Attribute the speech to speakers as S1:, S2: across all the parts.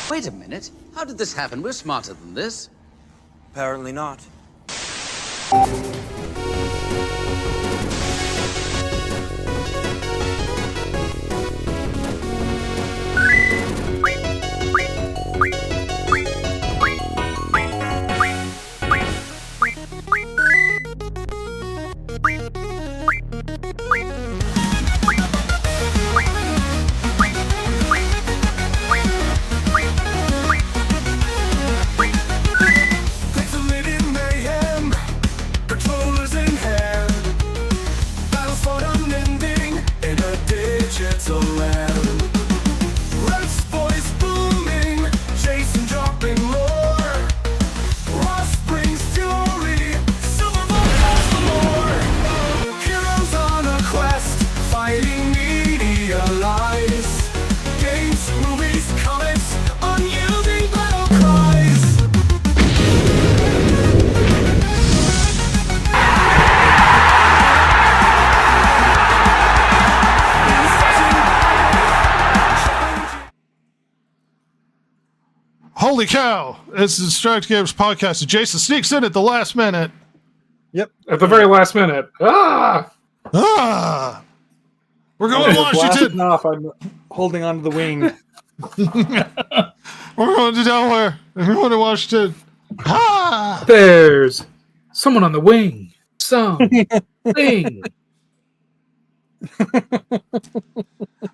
S1: Wait a minute. How did this happen? We're smarter than this.
S2: Apparently not.
S3: Holy cow! This is Strike Games podcast. Jason sneaks in at the last minute.
S4: Yep.
S5: At the very last minute.
S3: Ah! We're going to Washington.
S4: Off, I'm holding onto the wing.
S3: We're going to Delaware. We're going to Washington. Ah!
S5: There's someone on the wing. Something.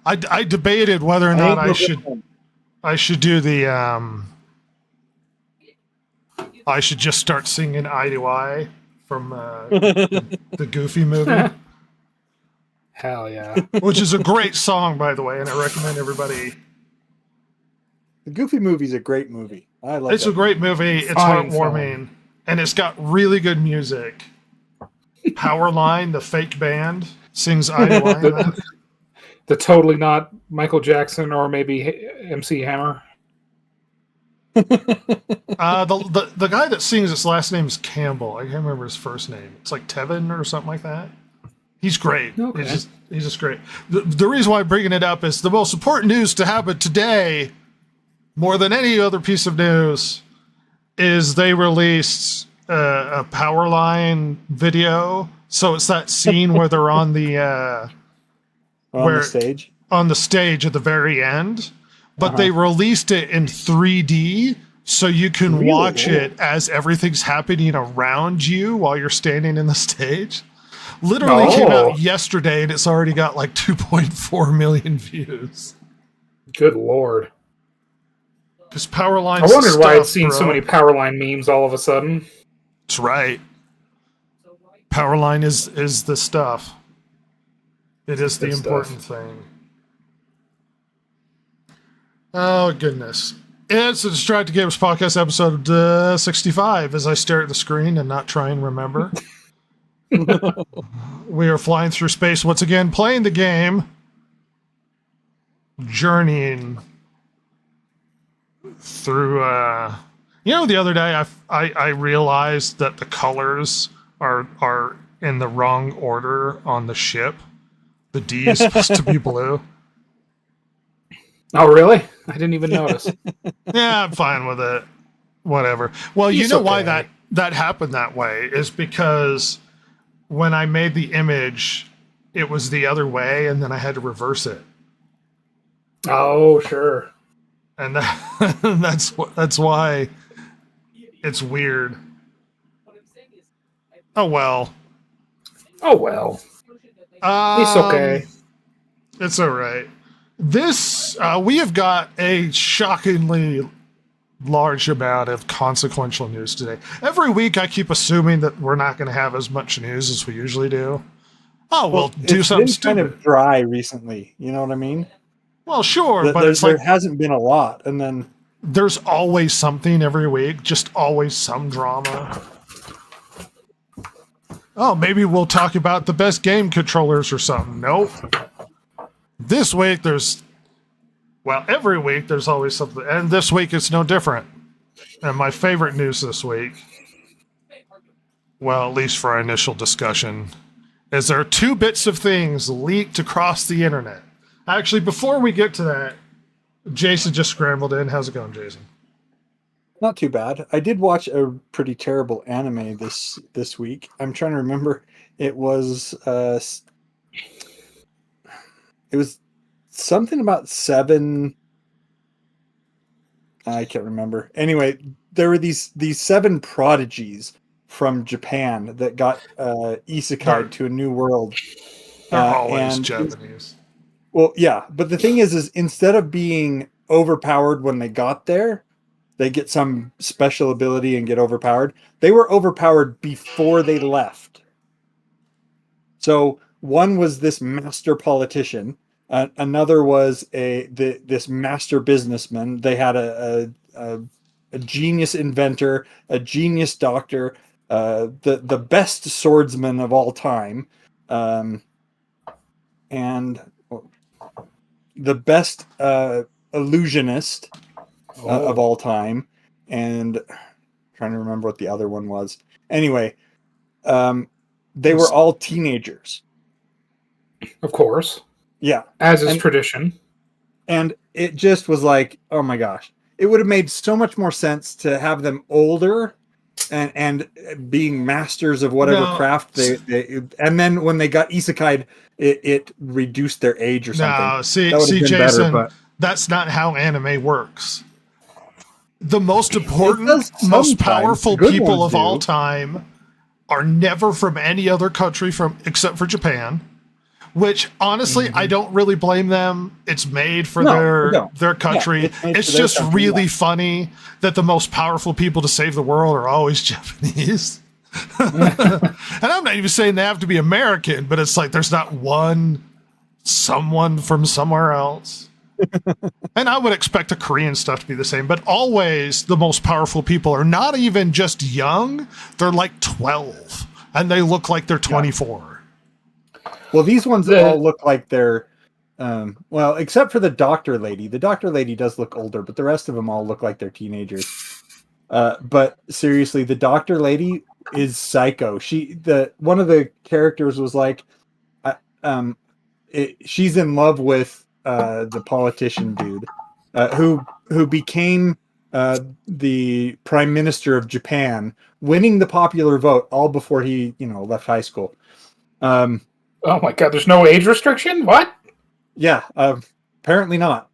S3: I debated whether or not I should do the I should just start singing Eye to Eye from the Goofy movie.
S5: Hell yeah.
S3: Which is a great song, by the way, and I recommend everybody.
S4: The Goofy movie's a great movie. I love it.
S3: It's a great movie. It's heartwarming, and it's got really good music. Powerline, the fake band, sings Eye to Eye.
S5: The totally not Michael Jackson or maybe MC Hammer.
S3: The guy that sings, his last name is Campbell. I can't remember his first name. It's like Tevin or something like that. He's great.
S5: Okay.
S3: He's just great. The reason why I'm bringing it up is the most important news to happen today, more than any other piece of news, is they released a Powerline video. So it's that scene where they're on the
S4: on
S3: the stage at the very end, but they released it in 3D so you can watch it as everything's happening around you while you're standing in the stage. Literally came out yesterday and it's already got like 2.4 million views.
S5: Good Lord.
S3: Because Powerline.
S5: I wondered why I'd seen so many Powerline memes all of a sudden.
S3: That's right. Powerline is the stuff. It is the important thing. Oh, goodness. It's the Distracted Gamers Podcast, episode 65, as I stare at the screen and not try and remember. We are flying through space once again, playing the game, journeying through... the other day I realized that the colors are in the wrong order on the ship. The D is supposed to be blue.
S5: Oh, really? I didn't even notice.
S3: Yeah, I'm fine with it. Whatever. Well, you know why that happened that way is because when I made the image, it was the other way, and then I had to reverse it.
S5: Oh, sure.
S3: And that's why it's weird. Oh, well.
S5: Oh, well. It's okay.
S3: It's all right. This, we have got a shockingly large amount of consequential news today. Every week I keep assuming that we're not going to have as much news as we usually do. Oh, we'll do something stupid.
S4: It's been kind of dry recently. You know what I mean?
S3: Well, sure, but
S4: there hasn't been a lot. And then
S3: there's always something every week, just always some drama. Oh, maybe we'll talk about the best game controllers or something. Nope. This week every week there's always something. And this week it's no different. And my favorite news this week, well, at least for our initial discussion, is there are 2 bits of things leaked across the internet. Actually, before we get to that, Jason just scrambled in. How's it going, Jason?
S4: Not too bad. I did watch a pretty terrible anime this week. I'm trying to remember. It was something about 7. I can't remember. Anyway, there were these 7 prodigies from Japan that got isekai to a new world.
S3: They're always
S4: and
S3: Japanese.
S4: Well, yeah, but the thing is instead of being overpowered when they got there, they get some special ability and get overpowered. They were overpowered before they left. So one was this master politician. Another was this master businessman. They had a genius inventor, a genius doctor, the best swordsman of all time, and the best illusionist of all time, and trying to remember what the other one was. Anyway, they were all teenagers.
S5: Of course.
S4: Yeah.
S5: As is tradition.
S4: And it just was like, oh my gosh. It would have made so much more sense to have them older and being masters of whatever craft they and then when they got isekai'd, it reduced their age or something.
S3: No, see, Jason, that's not how anime works. The most important, most powerful people of all time are never from any other country except for Japan. Which honestly, I don't really blame them. It's made for their country.
S4: Yeah,
S3: it's just really funny that the most powerful people to save the world are always Japanese. And I'm not even saying they have to be American, but it's like there's not someone from somewhere else. And I would expect the Korean stuff to be the same, but always the most powerful people are not even just young, they're like 12 and they look like they're 24.
S4: Well, these ones all look like they're, well, except for the doctor lady. The doctor lady does look older, but the rest of them all look like they're teenagers. But seriously, the doctor lady is psycho. One of the characters was like, she's in love with the politician dude, who became the prime minister of Japan, winning the popular vote all before he, left high school.
S5: Oh my god, there's no age restriction? What?
S4: Yeah, apparently not.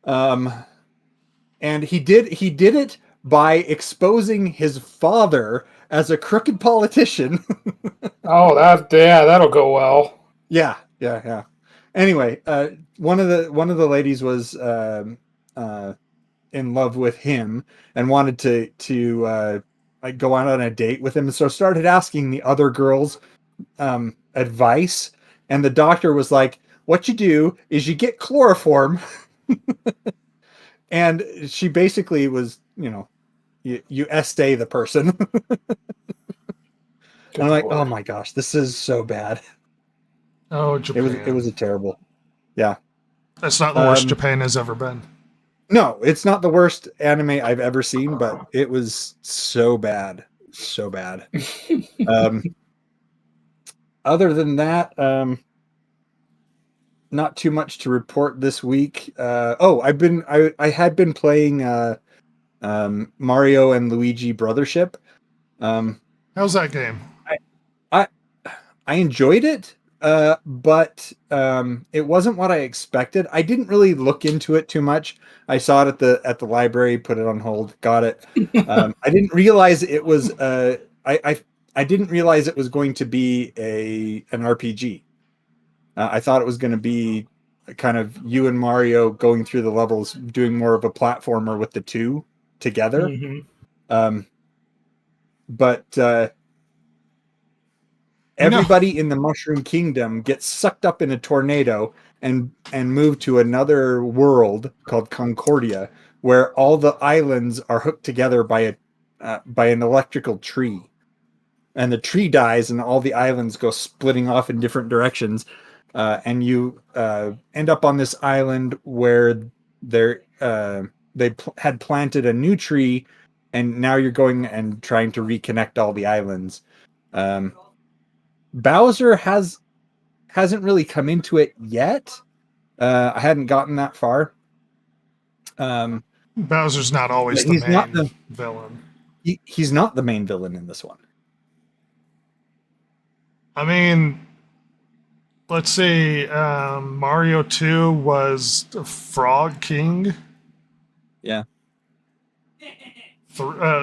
S4: And he did it by exposing his father as a crooked politician.
S5: Oh, that'll go well.
S4: Yeah. Anyway, one of the ladies was in love with him and wanted to like go out on a date with him, and so started asking the other girls advice, and the doctor was like, what you do is you get chloroform. And she basically was, you estee the person. And I'm like, oh my gosh, this is so bad.
S3: Oh, Japan.
S4: It was a terrible. Yeah.
S3: That's not the worst Japan has ever been.
S4: No, it's not the worst anime I've ever seen, but it was so bad. So bad. Other than that, not too much to report this week. I had been playing Mario and Luigi Brothership.
S3: How's that game?
S4: I enjoyed it, but it wasn't what I expected. I didn't really look into it too much. I saw it at the library, put it on hold, got it. I didn't realize it was I didn't realize it was going to be an RPG. I thought it was going to be kind of you and Mario going through the levels, doing more of a platformer with the two together. Mm-hmm. But everybody in the Mushroom Kingdom gets sucked up in a tornado and moved to another world called Concordia, where all the islands are hooked together by an electrical tree. And the tree dies, and all the islands go splitting off in different directions. And you end up on this island where they had planted a new tree, and now you're going and trying to reconnect all the islands. Bowser hasn't really come into it yet. I hadn't gotten that far.
S3: Bowser's not always
S4: But
S3: the
S4: he's not
S3: main
S4: the-
S3: villain.
S4: he's not the main villain in this one.
S3: I mean, let's see. Mario 2 was the Frog King.
S4: Yeah.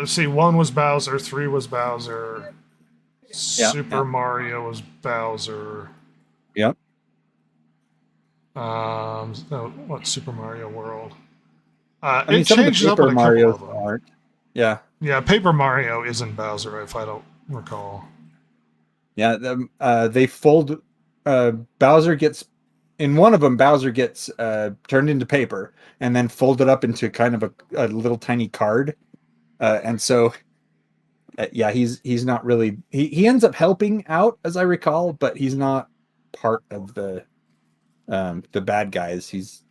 S3: See, 1 was Bowser, 3 was Bowser. Super
S4: yeah.
S3: Mario was Bowser.
S4: Yep.
S3: No, what Super Mario World?
S4: I mean,
S3: It
S4: some of the
S3: changes up
S4: Paper
S3: in a couple
S4: Marios
S3: of them.
S4: aren't. Yeah.
S3: Yeah, Paper Mario isn't Bowser, if I don't recall.
S4: Yeah. They fold. Bowser gets in one of them. Bowser gets turned into paper and then folded up into kind of a little tiny card. And so, yeah, he's not really. He ends up helping out, as I recall, but he's not part of the bad guys. He's.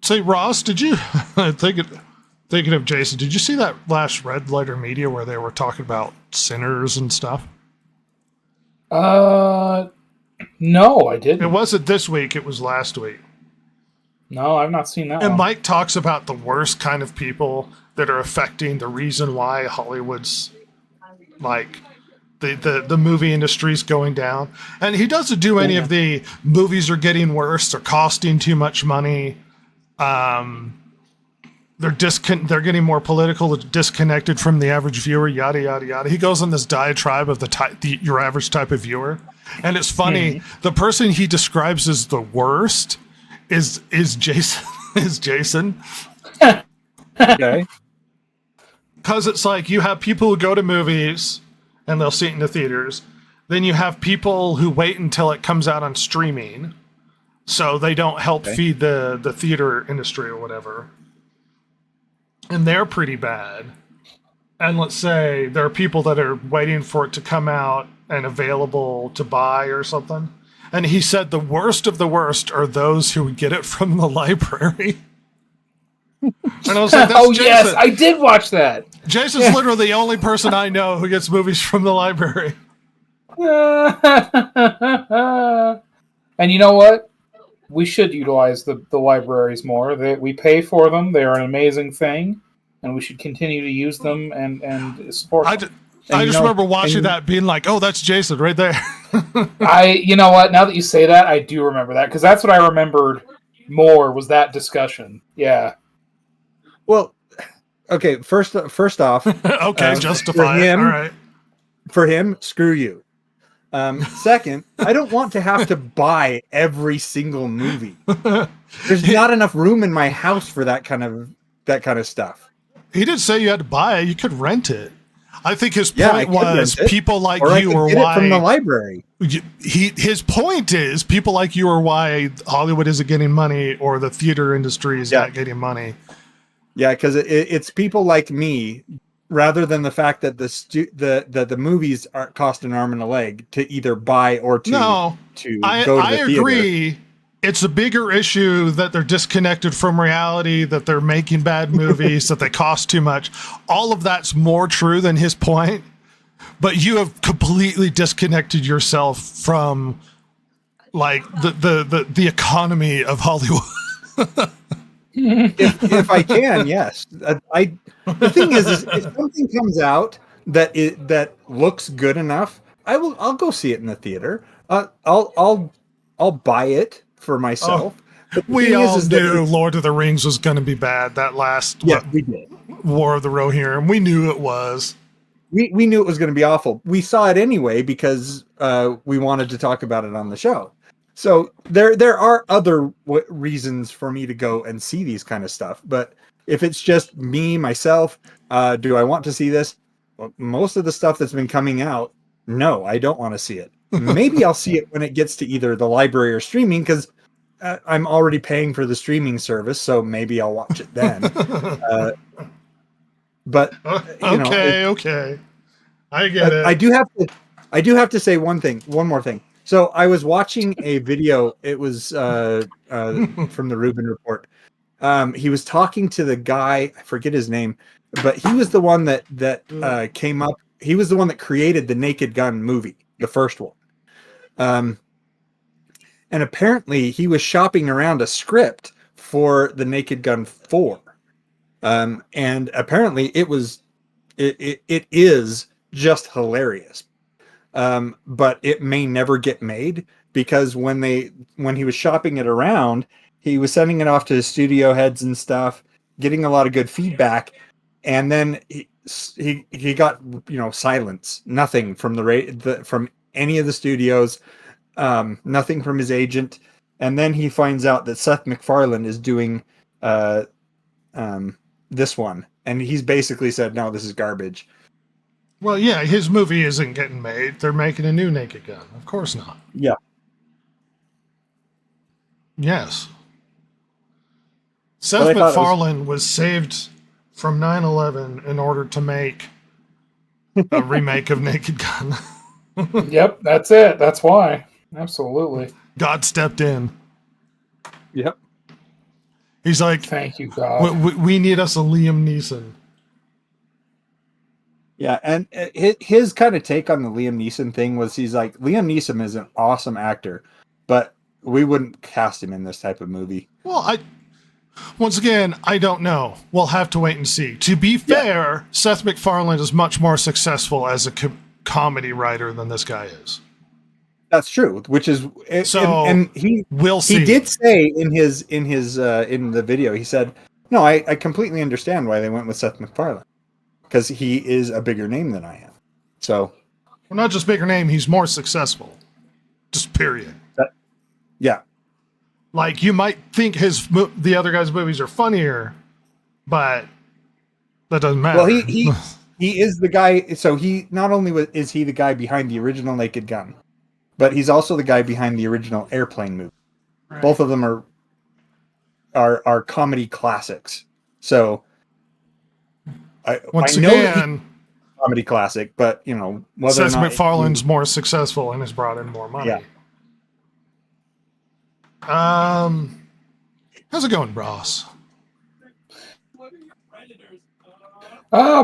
S3: Say, Ross, did you thinking of Jason? Did you see that last Red Letter Media where they were talking about sinners and stuff?
S5: No, I didn't.
S3: It wasn't this week; it was last week.
S5: No, I've not seen that
S3: And
S5: one.
S3: Mike talks about the worst kind of people that are affecting the reason why Hollywood's like the movie industry's going down. And he doesn't do any of the movies are getting worse, they're costing too much money. They're getting more political, disconnected from the average viewer, yada yada yada. He goes on this diatribe of your average type of viewer, and it's funny. The person he describes as the worst is Jason. Is Jason?
S4: Okay.
S3: Because it's like you have people who go to movies and they'll see it in the theaters. Then you have people who wait until it comes out on streaming, so they don't help feed the theater industry or whatever. And they're pretty bad. And let's say there are people that are waiting for it to come out and available to buy or something. And he said the worst of the worst are those who get it from the library. And I was like, that's
S5: Oh
S3: Jason.
S5: yes, I did watch that.
S3: Jason's literally the only person I know who gets movies from the library.
S5: And you know what? We should utilize the libraries more. We pay for them. They're an amazing thing, and we should continue to use them and support them.
S3: I just remember watching that being like, oh, that's Jason right there.
S5: You know what? Now that you say that, I do remember that, because that's what I remembered more was that discussion. Yeah.
S4: Well, okay. First off,
S3: Okay, justify
S4: for
S3: it.
S4: him,
S3: All right.
S4: For him, screw you. Second, I don't want to have to buy every single movie. There's not enough room in my house for that kind of stuff.
S3: He didn't say you had to buy it. You could rent it. I think his
S4: Yeah, I
S3: point
S4: could
S3: was
S4: rent it,
S3: people like
S4: or I
S3: you
S4: could
S3: are
S4: get it from the
S3: why
S4: library.
S3: his point is people like you are why Hollywood isn't getting money or the theater industry is not getting money.
S4: Yeah, because it's people like me, rather than the fact that the movies aren't cost an arm and a leg to either buy or to go to the theater.
S3: I agree. It's a bigger issue that they're disconnected from reality, that they're making bad movies, that they cost too much. All of that's more true than his point. But you have completely disconnected yourself from like the economy of Hollywood.
S4: if I can, yes. The thing is if something comes out that looks good enough, I'll go see it in the theater. I'll buy it for myself. But the
S3: We
S4: thing
S3: all
S4: is
S3: knew Lord of the Rings was going to be bad. That last
S4: we did.
S3: War of the Rohirrim, we knew it was.
S4: We knew it was going to be awful. We saw it anyway because we wanted to talk about it on the show. So there are other reasons for me to go and see these kind of stuff. But if it's just me, myself, do I want to see this? Well, most of the stuff that's been coming out, no, I don't want to see it. Maybe I'll see it when it gets to either the library or streaming, because I'm already paying for the streaming service, so maybe I'll watch it then. But
S3: Okay. I get it.
S4: I do have to say one more thing. So I was watching a video. It was from the Rubin Report. He was talking to the guy. I forget his name, but he was the one that came up. He was the one that created the Naked Gun movie, the first one. And apparently he was shopping around a script for the Naked Gun 4. And apparently it is just hilarious. But it may never get made because when he was shopping it around, he was sending it off to the studio heads and stuff, getting a lot of good feedback. And then he got, silence, nothing from from any of the studios, nothing from his agent. And then he finds out that Seth MacFarlane is doing this one, and he's basically said, no, this is garbage.
S3: Well, yeah, his movie isn't getting made. They're making a new Naked Gun. Of course not.
S4: Yeah.
S3: Yes. Seth MacFarlane was saved from 9/11 in order to make a remake of Naked Gun.
S5: Yep, that's it. That's why. Absolutely.
S3: God stepped in.
S4: Yep.
S3: He's like,
S5: thank you, God.
S3: We need us a Liam Neeson.
S4: Yeah, and his kind of take on the Liam Neeson thing was he's like, Liam Neeson is an awesome actor, but we wouldn't cast him in this type of movie.
S3: Well, once again, I don't know. We'll have to wait and see. To be fair, Seth MacFarlane is much more successful as a comedy writer than this guy is.
S4: That's true, which is
S3: so.
S4: And he
S3: will see.
S4: He did say in the video, he said, "No, I completely understand why they went with Seth MacFarlane because he is a bigger name than I am." So,
S3: well, not just bigger name, he's more successful. Just period.
S4: Yeah.
S3: Like, you might think the other guy's movies are funnier, but that doesn't matter.
S4: Well, he is the guy. So he not only is he the guy behind the original Naked Gun, but he's also the guy behind the original Airplane movie. Right. Both of them are comedy classics. So
S3: once
S4: I know
S3: again,
S4: comedy classic, but whether
S3: Seth
S4: or not
S3: MacFarlane's more successful and has brought in more money.
S4: Yeah.
S3: How's it going, Ross?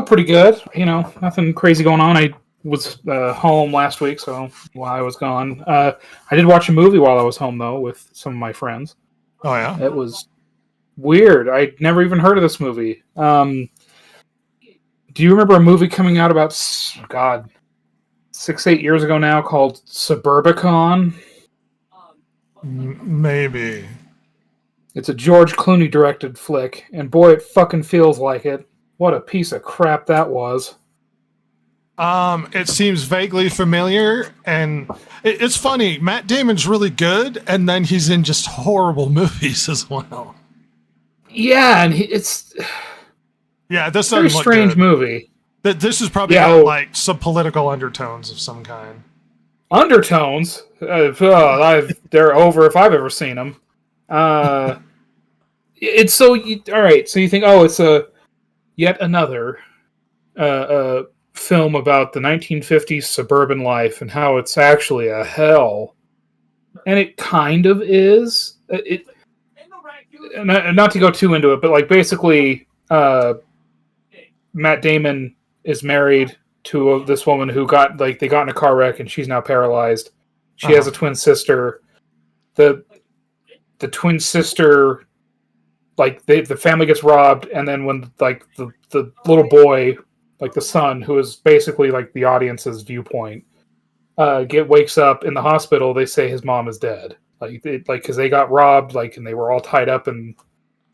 S5: Pretty good. Nothing crazy going on. I was home last week, so while I was gone, I did watch a movie while I was home though with some of my friends.
S3: Oh yeah,
S5: it was weird. I'd never even heard of this movie. Do you remember a movie coming out about 6-8 years ago now called Suburbicon?
S3: Maybe.
S5: It's a George Clooney directed flick, and boy, it fucking feels like it. What a piece of crap that was.
S3: It seems vaguely familiar, and it's funny. Matt Damon's really good, and then he's in just horrible movies as well.
S5: Yeah, and it's
S3: this doesn't
S5: very
S3: look
S5: strange
S3: good.
S5: Movie.
S3: This is probably got like some political undertones of some kind.
S5: Undertones? They're over if I've ever seen them. It's so all right. So you think, it's yet another film about the 1950s suburban life and how it's actually a hell, and it kind of is. Not to go too into it, but like basically, Matt Damon is married to this woman who they got in a car wreck and she's now paralyzed. She has a twin sister. The twin sister, the family gets robbed, and then when the little boy, the son, who is basically the audience's viewpoint, wakes up in the hospital, they say his mom is dead. Because they got robbed, and they were all tied up, and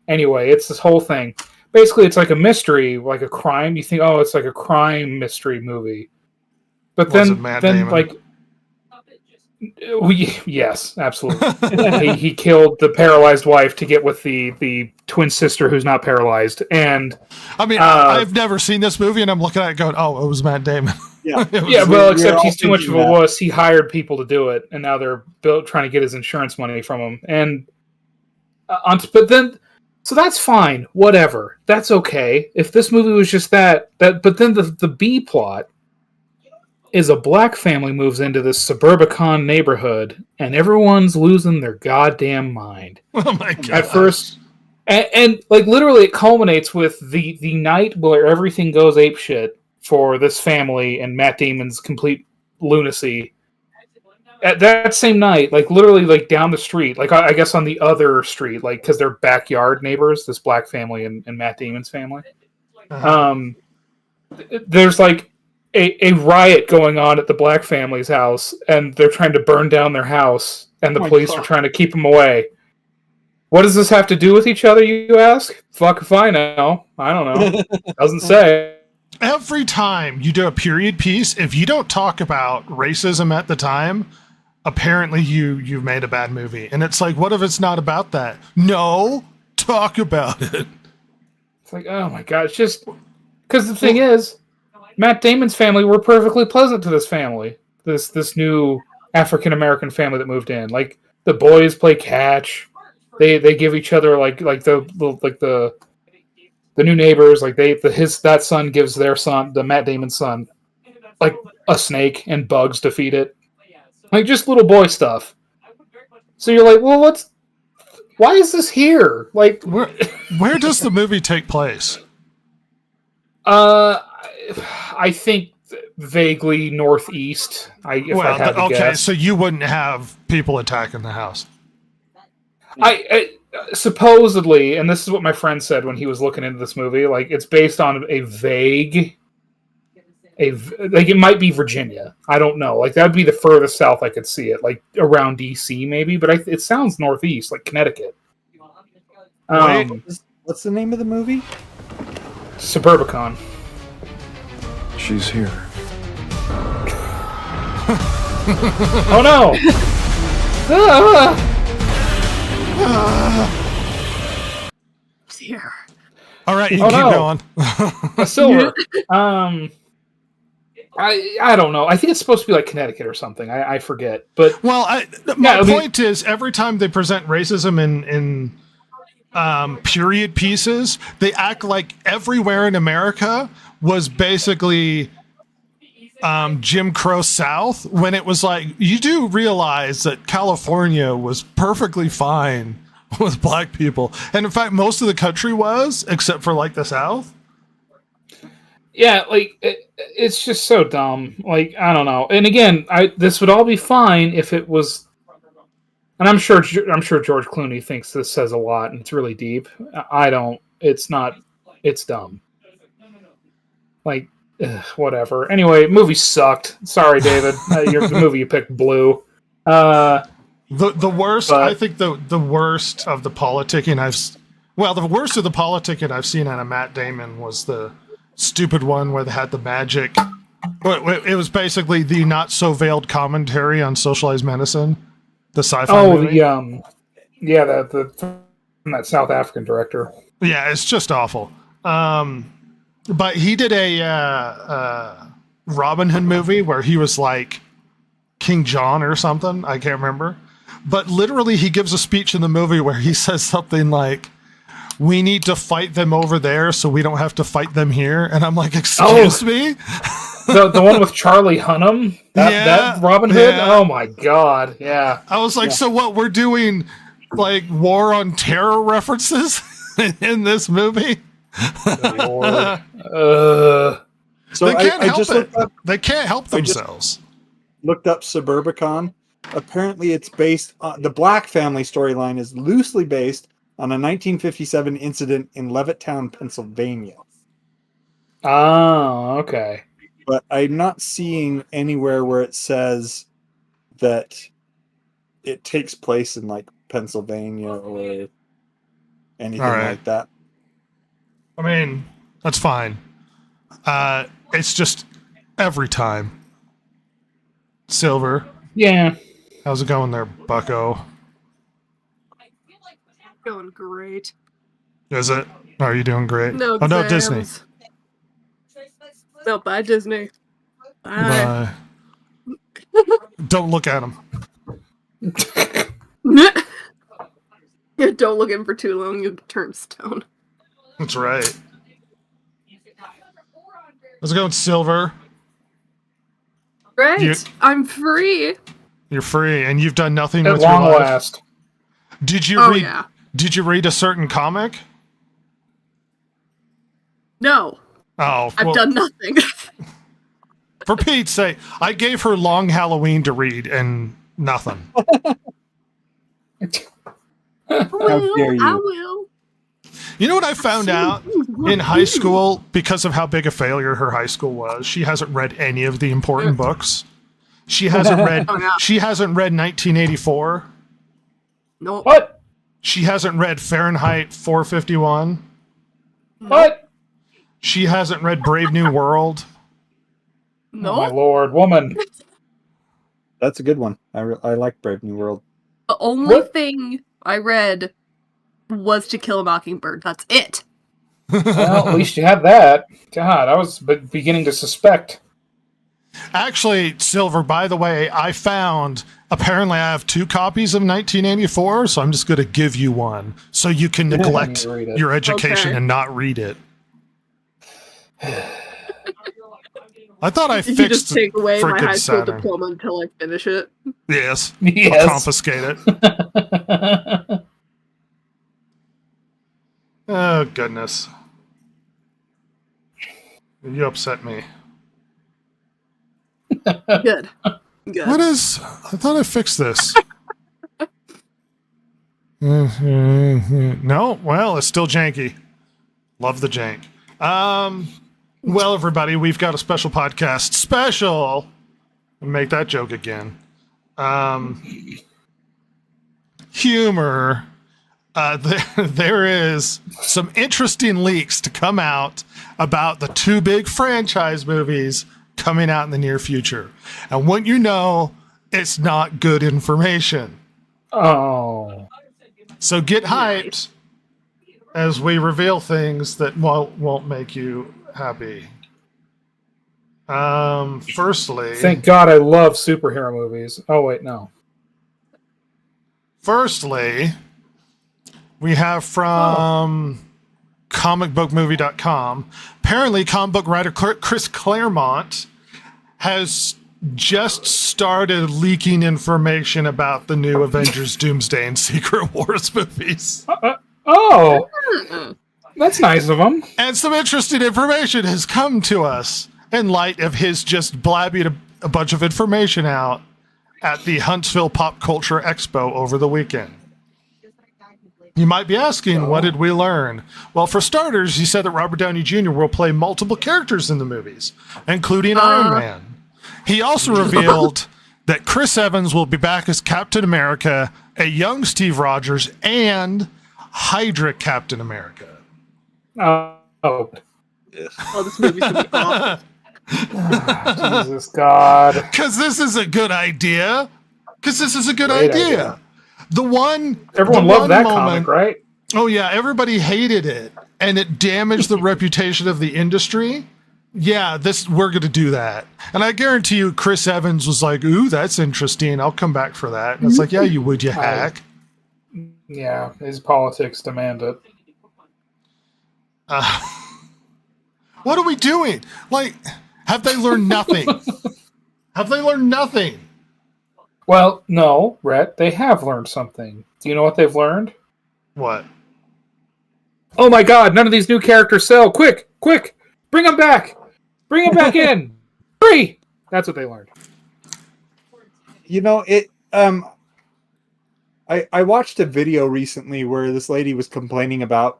S5: anyway, it's this whole thing. Basically, it's like a mystery, like a crime. You think, it's like a crime mystery movie, but then yes, absolutely. he killed the paralyzed wife to get with the twin sister who's not paralyzed, and
S3: I mean, I've never seen this movie, and I'm looking at it going, it was Matt Damon.
S4: Yeah,
S5: except he's too much of a wuss. He hired people to do it, and now they're trying to get his insurance money from him. And so that's fine, whatever. That's okay. If this movie was just that. But then the B plot is a black family moves into this Suburbicon neighborhood, and everyone's losing their goddamn mind.
S3: Oh my god!
S5: At first, and literally, it culminates with the night where everything goes apeshit for this family and Matt Damon's complete lunacy. at that same night, like literally like down the street, like I guess on the other street, like because they're backyard neighbors, this black family and Matt Damon's family. There's like a riot going on at the black family's house, and they're trying to burn down their house, and the police are trying to keep them away. What does this have to do with each other, you ask? Fuck if I know. I don't know. Doesn't say.
S3: Every time you do a period piece, if you don't talk about racism at the time, apparently you've made a bad movie. And it's like, what if it's not about that? No, talk about it.
S5: It's like, oh my god, it's just because the thing is, Matt Damon's family were perfectly pleasant to this family. This new African American family that moved in. Like the boys play catch. They give each other like the new neighbors, like that son gives their son, the Matt Damon son, like a snake and bugs to feed it. Like just little boy stuff. So you're like, well, why is this here? Like
S3: where does the movie take place?
S5: I think vaguely northeast. If I had to guess.
S3: So you wouldn't have people attacking the house.
S5: I supposedly, and this is what my friend said when he was looking into this movie, like it's based on a vague, like it might be Virginia. I don't know. Like that would be the furthest south I could see it, like around DC maybe. But it sounds northeast, like Connecticut.
S4: What's the name of the movie?
S5: Suburbicon.
S6: She's here.
S5: Oh no!
S7: Here.
S3: All right, you can keep going.
S5: A silver. I don't know. I think it's supposed to be like Connecticut or something. I forget. But
S3: my point is, every time they present racism in period pieces, they act like everywhere in America was basically Jim Crow South, when it was like, you do realize that California was perfectly fine with black people. And in fact, most of the country was, except for like the South.
S5: Yeah, like it's just so dumb. Like, I don't know. And again, this would all be fine if it was, and I'm sure George Clooney thinks this says a lot and it's really deep. I don't. It's not. It's dumb. Like, whatever. Anyway, movie sucked. Sorry, David. The movie you picked blew.
S3: The worst. I think the worst of the politicking the worst of the politicking I've seen out of Matt Damon was the stupid one where they had the magic. It was basically the not so veiled commentary on socialized medicine. The sci-fi movie.
S5: That South African director.
S3: Yeah, it's just awful. But he did a Robin Hood movie where he was like King John or something. I can't remember. But literally he gives a speech in the movie where he says something like, we need to fight them over there so we don't have to fight them here. And I'm like, excuse me?
S5: The one with Charlie Hunnam? That Robin Hood? Yeah. Oh my God. Yeah.
S3: I was like, so what, we're doing like war on terror references in this movie?
S5: So
S3: they can't help it. They can't help themselves.
S4: Looked up Suburbicon. Apparently, it's based on the Black family storyline is loosely based on a 1957 incident in Levittown, Pennsylvania.
S5: Oh, okay.
S4: But I'm not seeing anywhere where it says that it takes place in like Pennsylvania or anything like that.
S3: I mean, that's fine. It's just every time. Silver.
S5: Yeah.
S3: How's it going there, bucko?
S7: Going great.
S3: Is it? Are you doing great?
S7: No,
S3: oh, no, Disney.
S7: No, bye, Disney. Bye.
S3: Don't look at him.
S7: Yeah, don't look at him for too long, you'll turn stone.
S3: That's right. How's it going, Silver?
S7: Right. I'm free.
S3: You're free, and you've done nothing
S5: At
S3: with
S5: long
S3: your life.
S5: last.
S3: Did you read? Yeah. Did you read a certain comic?
S7: No.
S3: Oh,
S7: I've done nothing.
S3: For Pete's sake, I gave her Long Halloween to read, and Nothing.
S7: Well,
S4: dare you.
S7: I will.
S3: You know what I found out in high school because of how big a failure her high school was? She hasn't read any of the important books. She hasn't read.
S7: Oh, yeah.
S3: She hasn't read 1984.
S7: No.
S5: What?
S3: She hasn't read Fahrenheit 451.
S5: What?
S3: She hasn't read Brave New World.
S7: No.
S5: Oh, my lord, woman.
S4: That's a good one. I like Brave New World.
S7: The only
S5: What?
S7: thing I read was To Kill a Mockingbird. That's it.
S5: Well, at least you had that. God, I was beginning to suspect.
S3: Actually, Silver, by the way, I found apparently I have 2 copies of 1984, so I'm just going to give you one so you can neglect
S5: You read it.
S3: your education
S7: Okay.
S3: and not read it. I thought I
S7: Did you
S3: fixed
S7: just take away
S3: for
S7: my
S3: good
S7: high school
S3: setting.
S7: diploma until I finish it?
S3: Yes. I'll
S5: Yes.
S3: confiscate it. Oh, goodness. You upset me.
S7: Good. Good.
S3: What is... I thought I fixed this. No? Well, it's still janky. Love the jank. Well, everybody, we've got a special podcast. Special! Make that joke again. Humor. There is some interesting leaks to come out about the 2 big franchise movies coming out in the near future. And wouldn't you know, it's not good information.
S5: Oh.
S3: So get hyped as we reveal things that won't make you happy. Firstly,
S5: Thank God I love superhero movies. Oh, wait, no.
S3: Firstly, we have from comicbookmovie.com. Apparently, comic book writer Chris Claremont has just started leaking information about the new Avengers Doomsday and Secret Wars movies.
S5: Oh,
S7: Mm-mm.
S5: that's nice of him.
S3: And some interesting information has come to us in light of his just blabbing a bunch of information out at the Huntsville Pop Culture Expo over the weekend. You might be asking, what did we learn? Well, for starters, he said that Robert Downey Jr. will play multiple characters in the movies, including Iron Man. He also revealed that Chris Evans will be back as Captain America, a young Steve Rogers, and Hydra Captain America.
S5: Oh,
S7: Oh, this movie's gonna be awful.
S5: Jesus God.
S3: Because this is a good idea.
S5: Great idea.
S3: the
S5: Everyone loved
S3: one
S5: that
S3: moment-
S5: comic, right?
S3: Oh yeah, everybody hated it, and it damaged the reputation of the industry. Yeah, we're going to do that, and I guarantee you, Chris Evans was like, "Ooh, that's interesting. I'll come back for that." And it's like, "Yeah, you would, you hack."
S5: Yeah, his politics demand it.
S3: What are we doing? Like, have they learned nothing? Have they learned nothing?
S5: Well, no, Rhett, they have learned something. Do you know what they've learned?
S3: What?
S5: Oh my God, none of these new characters sell. Quick, bring them back. Bring them back in. Hurry. That's what they learned.
S4: You know, I watched a video recently where this lady was complaining about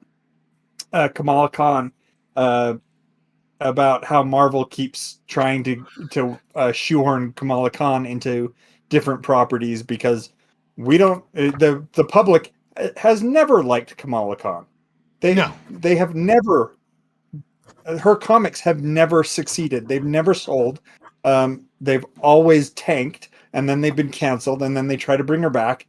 S4: Kamala Khan, about how Marvel keeps trying to shoehorn Kamala Khan into different properties because we don't. The public has never liked Kamala Khan. They have never. Her comics have never succeeded. They've never sold. They've always tanked, and then they've been canceled, and then they try to bring her back.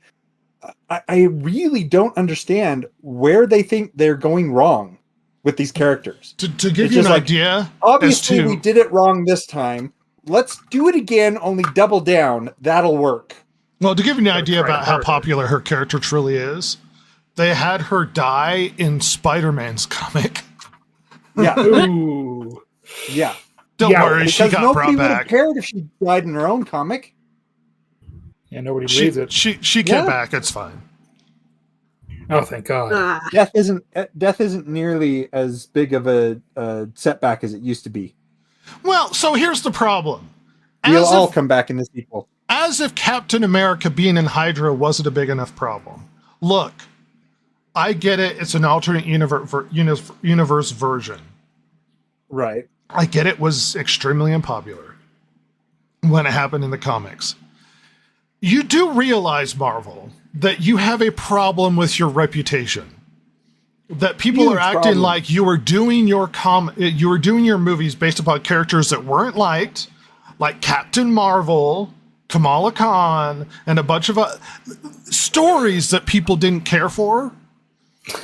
S4: I really don't understand where they think they're going wrong with these characters.
S3: To give
S4: It's
S3: you an
S4: just like,
S3: idea,
S4: Obviously,
S3: as to-
S4: we did it wrong this time. Let's do it again, only double down. That'll work.
S3: Well, to give you an idea
S5: try
S3: about how
S5: harder.
S3: popular her character truly is, they had her die in Spider-Man's comic.
S4: Yeah,
S5: Ooh.
S4: yeah.
S3: Don't
S5: Yeah,
S3: worry, she
S4: Because
S3: got
S4: nobody
S3: brought
S4: would have
S3: back.
S4: cared if she died in her own comic.
S5: Yeah, nobody
S3: She
S5: reads it.
S3: came
S4: Yeah.
S3: back. It's fine.
S5: Oh, thank God.
S7: Ah,
S4: Death isn't nearly as big of a setback as it used to be.
S3: Well, so here's the problem.
S4: We'll
S3: As
S4: all
S3: of,
S4: come back in this sequel.
S3: As if Captain America being in Hydra wasn't a big enough problem. Look, I get it. It's an alternate universe version.
S4: Right.
S3: I get it was extremely unpopular when it happened in the comics. You do realize, Marvel, that you have a problem with your reputation. That people
S4: Huge
S3: are acting
S4: problem.
S3: like you were doing your movies based upon characters that weren't liked, like Captain Marvel, Kamala Khan, and a bunch of stories that people didn't care for.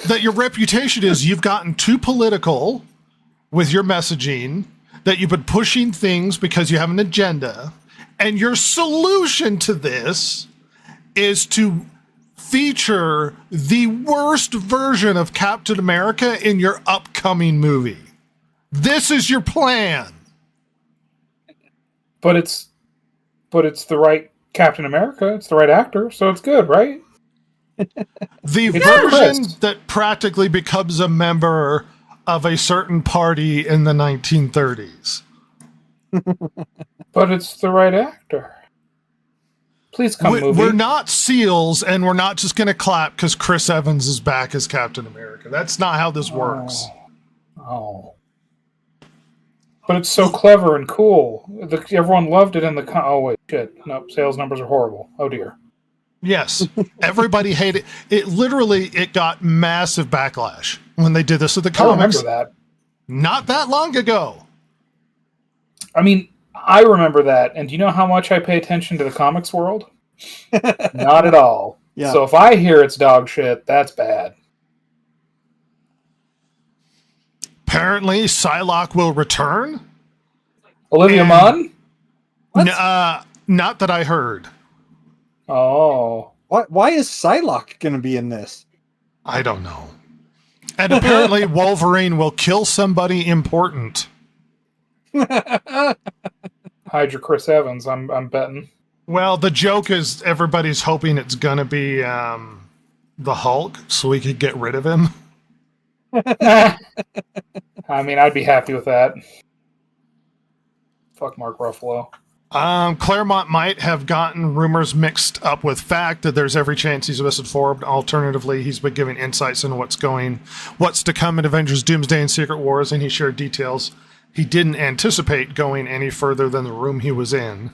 S3: That your reputation is you've gotten too political with your messaging, that you've been pushing things because you have an agenda, and your solution to this is to feature the worst version of Captain America in your upcoming movie. This is your plan.
S5: But it's the right Captain America. It's the right actor, so it's good, right?
S3: The
S5: It's
S3: version
S5: Chris.
S3: that practically becomes a member of a certain party in the 1930s.
S5: But it's the right actor. Please come, movie.
S3: We're not SEALs, and we're not just going to clap because Chris Evans is back as Captain America. That's not how this works.
S5: Oh. But it's so clever and cool. Everyone loved it in the... oh, wait, shit. No, sales numbers are horrible. Oh, dear.
S3: Yes, everybody hated it. It got massive backlash when they did this with the
S5: I remember
S3: comics.
S5: that.
S3: Not that long ago.
S5: I mean, I remember that. And do you know how much I pay attention to the comics world? Not at all.
S4: Yeah.
S5: So if I hear it's dog shit, that's bad.
S3: Apparently, Psylocke will return.
S5: Olivia
S3: And-
S5: Munn?
S3: Not that I heard.
S5: Oh.
S4: Why is Psylocke going to be in this?
S3: I don't know. And apparently, Wolverine will kill somebody important.
S5: Hydra Chris Evans, I'm betting.
S3: Well, the joke is everybody's hoping it's gonna be the Hulk, so we could get rid of him.
S5: I mean, I'd be happy with that. Fuck Mark Ruffalo.
S3: Claremont might have gotten rumors mixed up with fact that there's every chance he's misinformed. Alternatively, he's been giving insights into what's to come in Avengers Doomsday and Secret Wars, and he shared details he didn't anticipate going any further than the room he was in.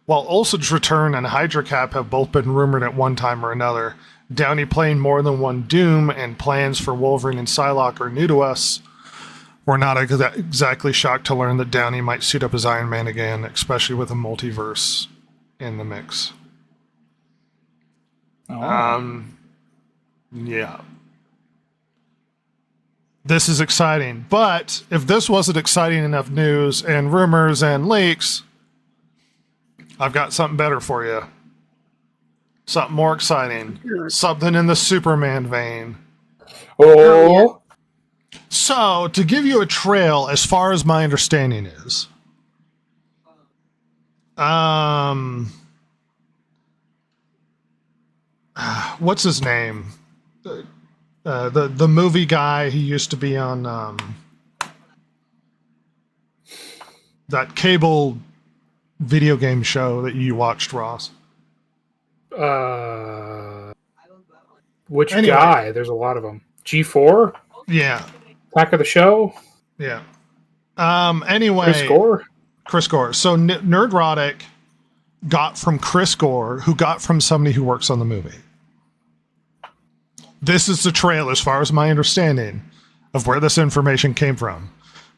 S3: While Olsen's return and Hydra Cap have both been rumored at one time or another, Downey playing more than one Doom and plans for Wolverine and Psylocke are new to us. We're not exactly shocked to learn that Downey might suit up as Iron Man again, especially with a multiverse in the mix.
S5: Oh.
S3: Yeah. This is exciting. But if this wasn't exciting enough news and rumors and leaks, I've got something better for you. Something more exciting. Something in the Superman vein.
S5: Oh.
S3: So, to give you a trail, as far as my understanding is, what's his name? The movie guy, he used to be on that cable video game show that you watched, Ross.
S5: Which
S3: Anyway.
S5: guy? There's a lot of them. G4?
S3: Yeah,
S5: Back of the show?
S3: yeah. Anyway,
S5: Chris Gore?
S3: Chris Gore. So Nerdrotic got from Chris Gore, who got from somebody who works on the movie. This is the trail, as far as my understanding, of where this information came from.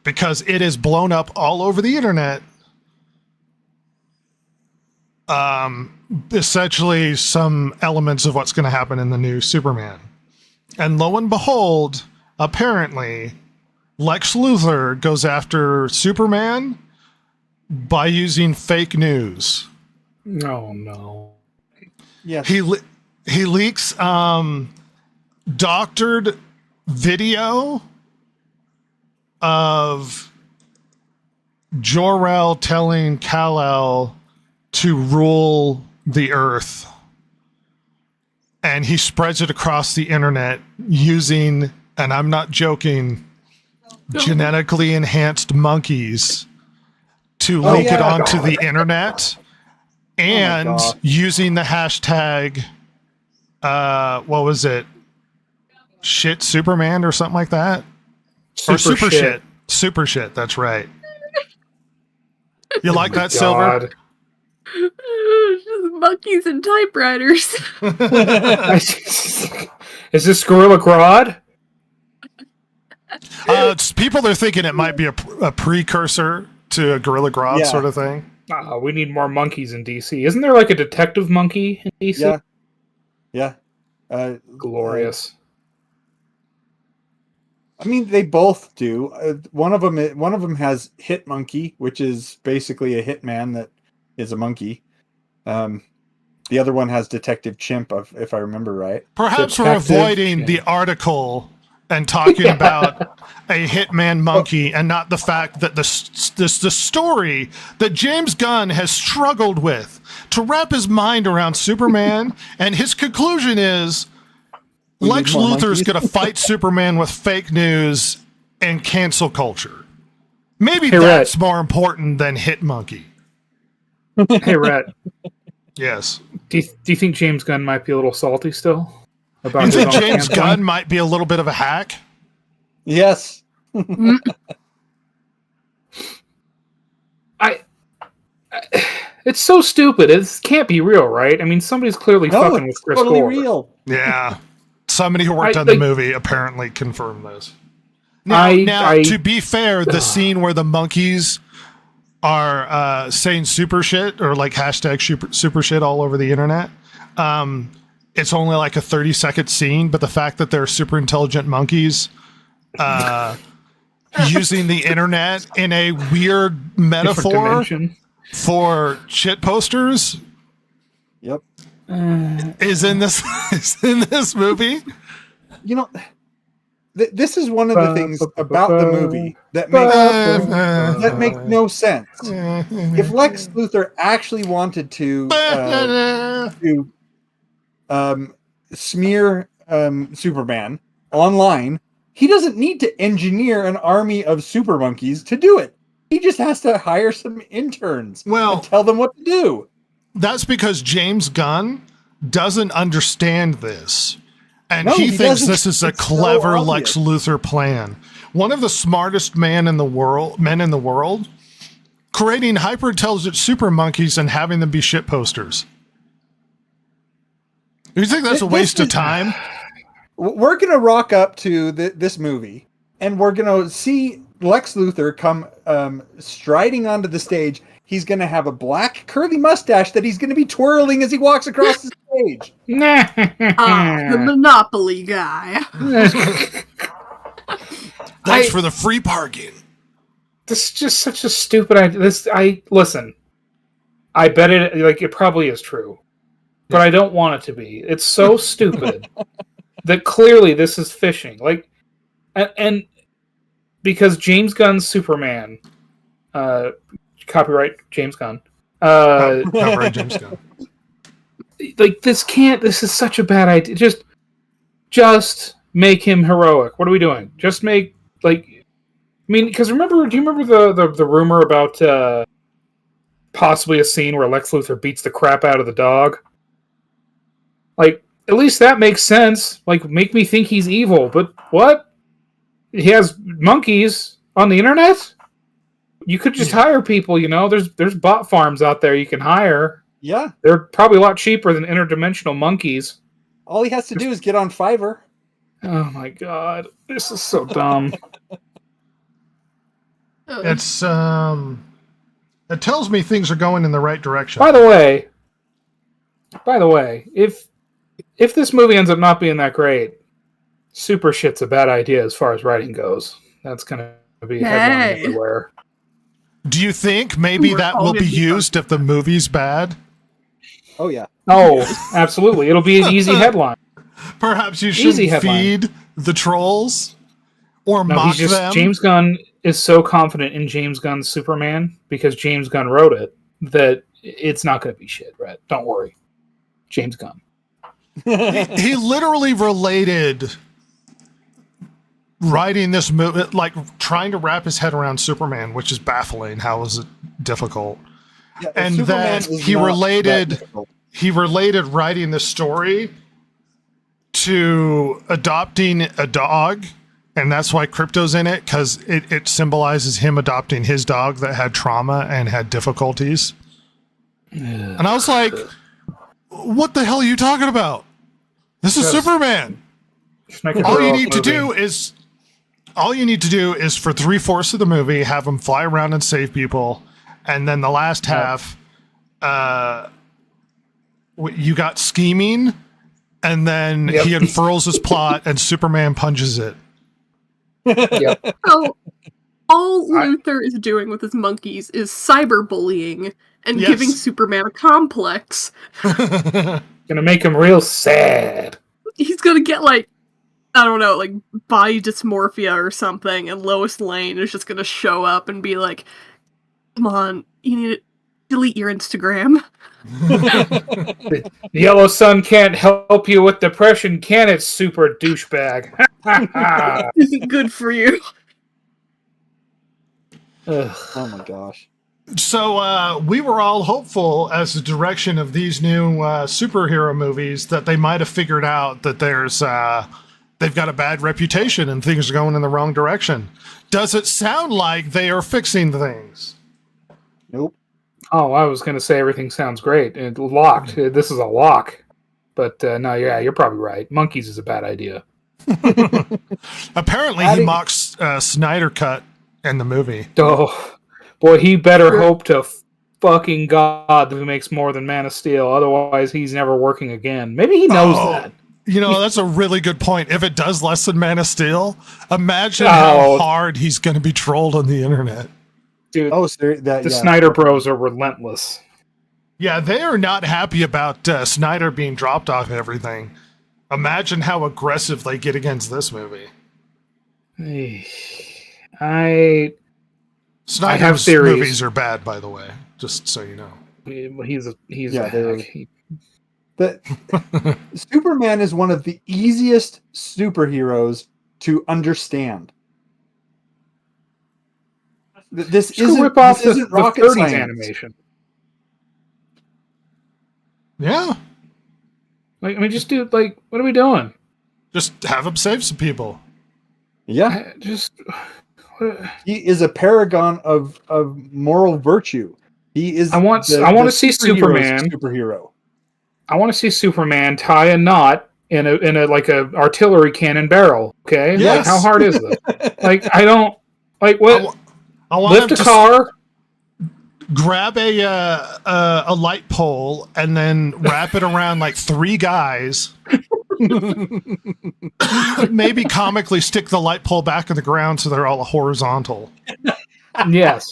S3: Because it is blown up all over the internet. Essentially some elements of what's going to happen in the new Superman. And lo and behold, apparently, Lex Luthor goes after Superman by using fake news.
S5: No, no.
S4: Yes.
S3: He leaks doctored video of Jor-El telling Kal-El to rule the Earth. And he spreads it across the internet using, and I'm not joking, genetically enhanced monkeys to link it
S4: yeah.
S3: onto the internet. and
S4: gosh.
S3: using the hashtag, what was it? Shit Superman or something like that? Or super shit. Super shit, that's right. You like that, Silver?
S5: God.
S7: Just monkeys and typewriters.
S5: Is this Gorilla Grodd?
S3: People are thinking it might be a precursor to a Gorilla Grodd
S4: Yeah.
S3: sort of thing.
S5: We need more monkeys in DC. Isn't there like a detective monkey in DC?
S4: Yeah.
S5: Glorious.
S4: I mean, they both do. One of them has Hit Monkey, which is basically a hitman that is a monkey. The other one has Detective Chimp, if I remember right.
S3: Perhaps we're
S5: Detective
S3: avoiding
S5: Chimp.
S3: the article and talking about a hitman monkey and not the fact that the story that James Gunn has struggled with to wrap his mind around Superman, and his conclusion is
S4: We
S3: Lex
S4: need more
S3: Luthor's
S4: monkeys.
S3: going to fight Superman with fake news and cancel culture. Maybe
S5: Hey,
S3: that's
S5: Rhett.
S3: more important than Hit Monkey.
S5: Hey, Rhett,
S3: Yes.
S5: do you think James Gunn might be a little salty still? About
S3: You
S5: his
S3: think
S5: own
S3: James
S5: campaign?
S3: Gunn might be a little bit of a hack?
S4: Yes.
S5: It's so stupid. It can't be real, right? I mean, somebody's clearly
S4: No,
S5: fucking with
S4: it's
S5: Chris
S4: totally
S5: Gore.
S4: real.
S3: Yeah. Somebody who worked
S5: I-
S3: on the
S5: like-
S3: movie apparently confirmed this. Now, to be fair, the scene where the monkeys are saying super shit or like hashtag super shit all over the internet, it's only like a 30-second scene, but the fact that they're super intelligent monkeys using the internet in a weird
S5: Different
S3: metaphor
S5: dimension.
S3: for shit posters
S4: Yep.
S3: is in this movie.
S4: You know, this is one of the things about the movie that makes no sense. If Lex Luthor actually wanted to smear Superman online, he doesn't need to engineer an army of super monkeys to do it. He just has to hire some interns and tell them what to do.
S3: That's because James Gunn doesn't understand this. And
S4: No,
S3: he
S4: he
S3: thinks
S4: doesn't.
S3: this is a
S4: It's so
S3: clever Lex
S4: obvious.
S3: Luthor plan. One of the smartest men in the world, creating hyper intelligent super monkeys and having them be shit posters. You think that's a
S4: This
S3: waste of
S4: is-
S3: time?
S4: We're going to rock up to this movie, and we're going to see Lex Luthor come striding onto the stage. He's going to have a black curly mustache that he's going to be twirling as he walks across the stage.
S7: The Monopoly guy.
S3: Thanks for the free parking.
S5: This is just such a stupid idea. Listen. I bet it probably is true, but I don't want it to be. It's so stupid that clearly this is phishing. And because James Gunn's Superman, copyright James Gunn.
S3: Copyright James Gunn.
S5: This is such a bad idea. Just make him heroic. What are we doing? Just make because do you remember the rumor about possibly a scene where Lex Luthor beats the crap out of the dog? At least that makes sense. Make me think he's evil, but what? He has monkeys on the internet? You could just hire people, there's bot farms out there you can hire.
S4: Yeah.
S5: They're probably a lot cheaper than interdimensional monkeys.
S4: All he has to do is get on Fiverr.
S5: Oh my god. This is so dumb.
S3: It's it tells me things are going in the right direction.
S5: By the way, if this movie ends up not being that great, super shit's a bad idea as far as writing goes. That's gonna be headline
S7: Hey.
S5: everywhere.
S3: Do you think maybe
S7: We're
S3: that
S7: all
S3: will
S7: gonna
S3: be
S7: be
S3: used if the movie's bad?
S4: Oh, yeah.
S5: Oh, absolutely. It'll be an easy headline.
S3: Perhaps you
S5: Easy
S3: should
S5: headline.
S3: feed the trolls or
S5: No,
S3: mock them.
S5: James Gunn is so confident in James Gunn's Superman because James Gunn wrote it that it's not going to be shit, right? Don't worry. James Gunn.
S3: He literally related writing this movie, trying to wrap his head around Superman, which is baffling. How is it difficult?
S4: Yeah,
S3: and
S4: Superman
S3: that
S4: is
S3: he
S4: not that
S3: related
S4: difficult.
S3: writing the story to adopting a dog, and that's why Crypto's in it, because it symbolizes him adopting his dog that had trauma and had difficulties. And I was like, what the hell are you talking about? This is
S5: Yes.
S3: Superman.
S5: Just make a
S3: All you
S5: heroic
S3: need to
S5: movie.
S3: do is for 3/4 of the movie have him fly around and save people, and then the last half you got scheming, and then
S5: Yep.
S3: he unfurls his plot and Superman punches it.
S5: Yep.
S7: So all Luther is doing with his monkeys is cyberbullying and
S3: Yes.
S7: giving Superman a complex.
S5: Gonna make him real sad.
S7: He's gonna get like, I don't know, like body dysmorphia or something, and Lois Lane is just gonna show up and be like, "Come on, you need to delete your Instagram."
S5: The yellow sun can't help you with depression, can it, super douchebag?
S7: Isn't good for you.
S5: Ugh.
S4: Oh my gosh.
S3: So we were all hopeful as the direction of these new superhero movies that they might have figured out that there's they've got a bad reputation and things are going in the wrong direction. Does it sound like they are fixing things?
S4: Nope.
S5: Oh, I was gonna say everything sounds great. It locked. This is a lock. But no, yeah, you're probably right. Monkeys is a bad idea.
S3: Apparently, he
S4: Adding-
S3: mocks Snyder Cut in the movie.
S5: Oh, boy, he better hope to fucking God that he makes more than Man of Steel. Otherwise, he's never working again. Maybe he knows
S3: Oh.
S5: that.
S3: You know, that's a really good point. If it does less than Man of Steel, imagine how
S5: Oh.
S3: hard he's going to be trolled on the internet.
S5: Dude,
S4: Oh, so that
S5: the
S4: yeah.
S5: Snyder Bros are relentless.
S3: Yeah, they are not happy about Snyder being dropped off everything. Imagine how aggressive they get against this movie.
S5: I
S3: Snyder's
S5: theories.
S3: movies are bad, by the way, just so you know.
S5: he's
S4: Yeah,
S5: a
S4: they're-
S5: hack.
S4: The Superman is one of the easiest superheroes to understand. This
S5: Just go
S4: isn't,
S5: rip off
S4: this
S5: the
S4: isn't rocket
S5: 30s
S4: science.
S5: animation.
S3: Yeah,
S5: Like, I mean, just do like, what are we doing?
S3: just have him save some people.
S4: Yeah,
S5: Just
S4: he is a paragon of moral virtue. He is.
S5: I want to see
S4: superhero's
S5: Superman.
S4: superhero.
S5: I want to see Superman tie a knot in a like a artillery cannon barrel. Okay, like
S3: Yes.
S5: how hard is it? Like I don't like what.
S3: I want
S5: Lift
S3: him
S5: a
S3: to
S5: car.
S3: grab a light pole and then wrap it around like 3 guys. Maybe comically stick the light pole back in the ground so they're all horizontal,
S5: Yes,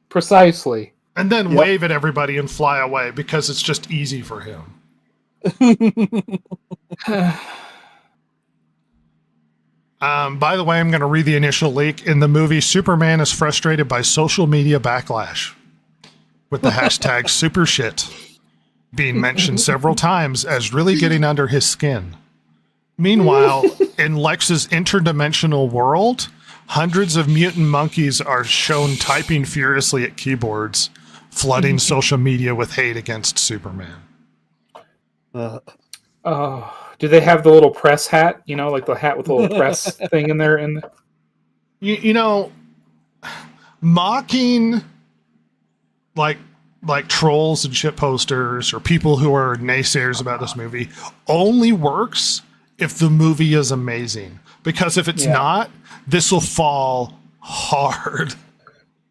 S5: precisely.
S3: and then
S4: Yep.
S3: wave at everybody and fly away because it's just easy for him. By the way, I'm going to read the initial leak. In the movie, Superman is frustrated by social media backlash with the hashtag #supershit being mentioned several times as really getting under his skin. Meanwhile, in Lex's interdimensional world, hundreds of mutant monkeys are shown typing furiously at keyboards, flooding social media with hate against Superman.
S5: Oh, do they have the little press hat? You know, like the hat with the little press thing in there. And
S3: You know, mocking like trolls and shit posters or people who are naysayers about this movie only works if the movie is amazing. Because if it's
S5: Yeah.
S3: not, this will fall hard.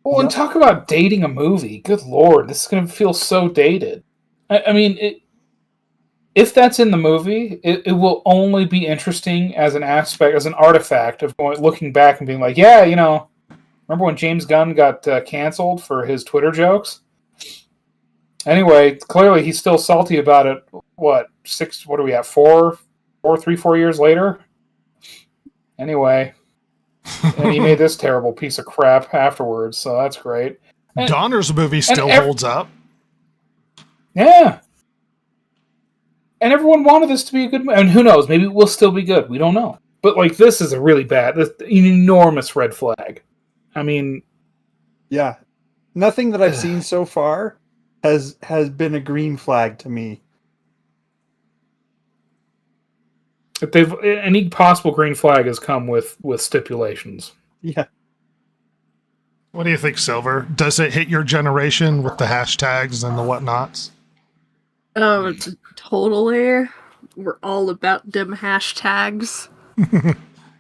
S5: well, and talk about dating a movie. Good lord, this is going to feel so dated. I mean, if that's in the movie, it will only be interesting as an aspect, as an artifact of looking back and being like, yeah, you know, remember when James Gunn got canceled for his Twitter jokes? Anyway, clearly he's still salty about it. What are we at? 4 years later? Anyway, and he made this terrible piece of crap afterwards, so that's great. And-
S3: Donner's movie still holds up.
S5: Yeah. And everyone wanted this to be a good movie. And who knows, maybe it will still be good. We don't know. But like this is a really bad, an enormous red flag. I mean,
S4: Yeah, Nothing that I've seen so far has been a green flag to me.
S5: If they've any possible green flag has come with stipulations.
S4: Yeah.
S3: What do you think, Silver? Does it hit your generation with the hashtags and the whatnots?
S7: Oh, totally. We're all about them hashtags.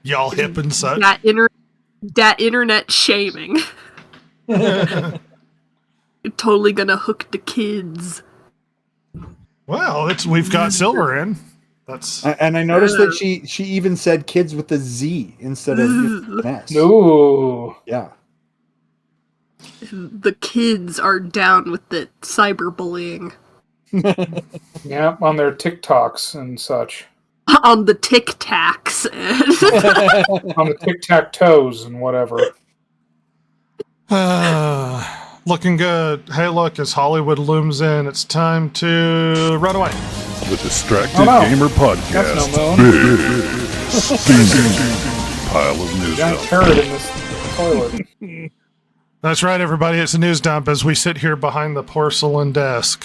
S3: Y'all hip and such?
S7: That internet shaming. Totally gonna hook the kids.
S3: Well, we've got Silver in. That's
S4: And I noticed that she even said kids with a Z instead of an S.
S5: Ooh.
S4: Yeah.
S7: The kids are down with the cyberbullying.
S5: Yeah, on their TikToks and such.
S7: On the Tic Tacs.
S5: On the tic-tac-toes and whatever.
S3: looking good. Hey, look, as Hollywood looms in, it's time to run away.
S6: The Distracted
S5: Oh, no.
S6: Gamer Podcast.
S5: That's no moon.
S6: Big pile of news.
S5: Giant
S6: dump.
S5: turd in this toilet.
S3: That's right, everybody. It's a news dump as we sit here behind the porcelain desk.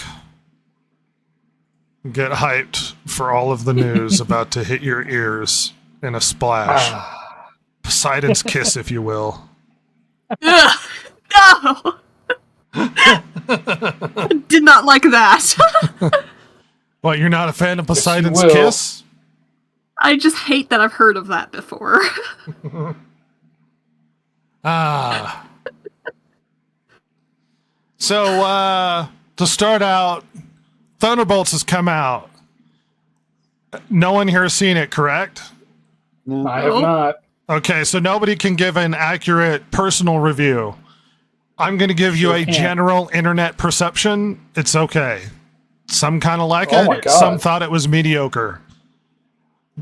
S3: Get hyped for all of the news about to hit your ears in a splash. Poseidon's kiss, if you will.
S7: Ugh, no! Did not like that.
S3: What, you're not a fan of
S5: you
S3: Poseidon's
S5: will.
S3: kiss?
S7: I just hate that I've heard of that before.
S3: So, to start out, Thunderbolts has come out. No one here has seen it, correct?
S5: I have not.
S3: Okay, so nobody can give an accurate personal review. I'm going to give you
S5: Sure
S3: a
S5: can't.
S3: general internet perception. It's okay. Some kind of like
S5: Oh
S3: it.
S5: my God.
S3: Some thought it was mediocre.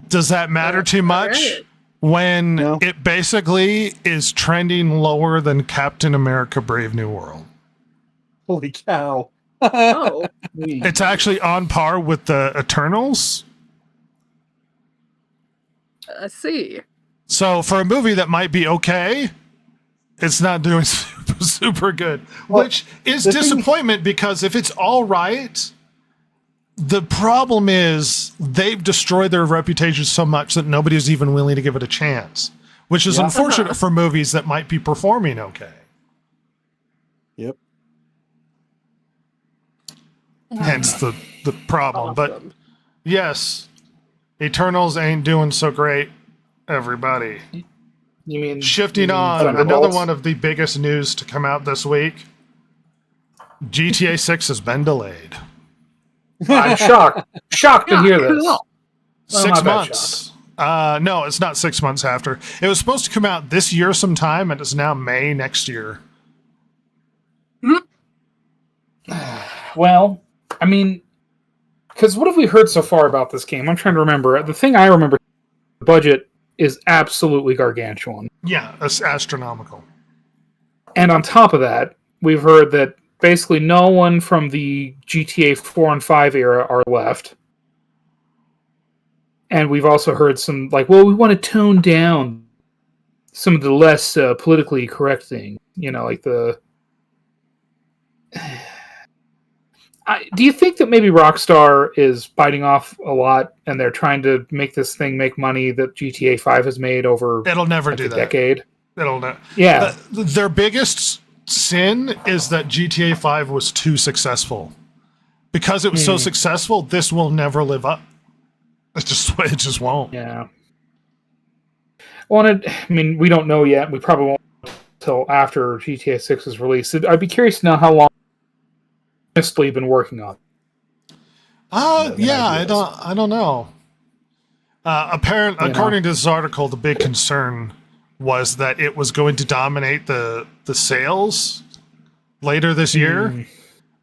S3: Does that matter too much
S7: Alright.
S3: when
S4: No.
S3: it basically is trending lower than Captain America Brave New World?
S4: Holy cow.
S7: Oh.
S3: It's actually on par with the Eternals.
S7: I see.
S3: So for a movie that might be okay, it's not doing super good,
S4: Well,
S3: which is
S4: the thing-
S3: disappointment because if it's all right, the problem is they've destroyed their reputation so much that nobody's even willing to give it a chance, which is
S4: Yeah.
S3: unfortunate for movies that might be performing okay.
S4: Yep.
S3: Hence the problem. But
S7: Awesome.
S3: yes, Eternals ain't doing so great, everybody.
S5: You mean
S3: Shifting
S5: you mean
S3: on, another
S5: Thunderbolts?
S3: one of the biggest news to come out this week. GTA 6 has been delayed.
S5: I'm shocked. Shocked to hear this.
S7: Cool.
S5: Well,
S3: 6
S5: not that
S3: months. No, it's not 6 months after. It was supposed to come out this year sometime, and it's now May next year.
S5: Well, I mean, because what have we heard so far about this game? I'm trying to remember. The thing I remember, the budget is absolutely gargantuan.
S3: Yeah, it's astronomical.
S5: And on top of that, we've heard that basically no one from the GTA 4 and 5 era are left. And we've also heard some, like, well, we want to tone down some of the less politically correct things. You know, like the... do you think that maybe Rockstar is biting off a lot and they're trying to make this thing make money that GTA 5 has made over
S3: It'll never
S5: like
S3: do
S5: a
S3: that.
S5: decade?
S3: It'll ne-
S5: Yeah.
S3: Their biggest sin is that GTA 5 was too successful. Because it was so successful, this will never live up. It just won't.
S5: Yeah. Well, and I mean, we don't know yet. We probably won't until after GTA 6 is released. I'd be curious to know how long honestly been working on.
S3: Yeah,
S5: ideas.
S3: I don't know. According to this article, the big concern was that it was going to dominate the sales later this year,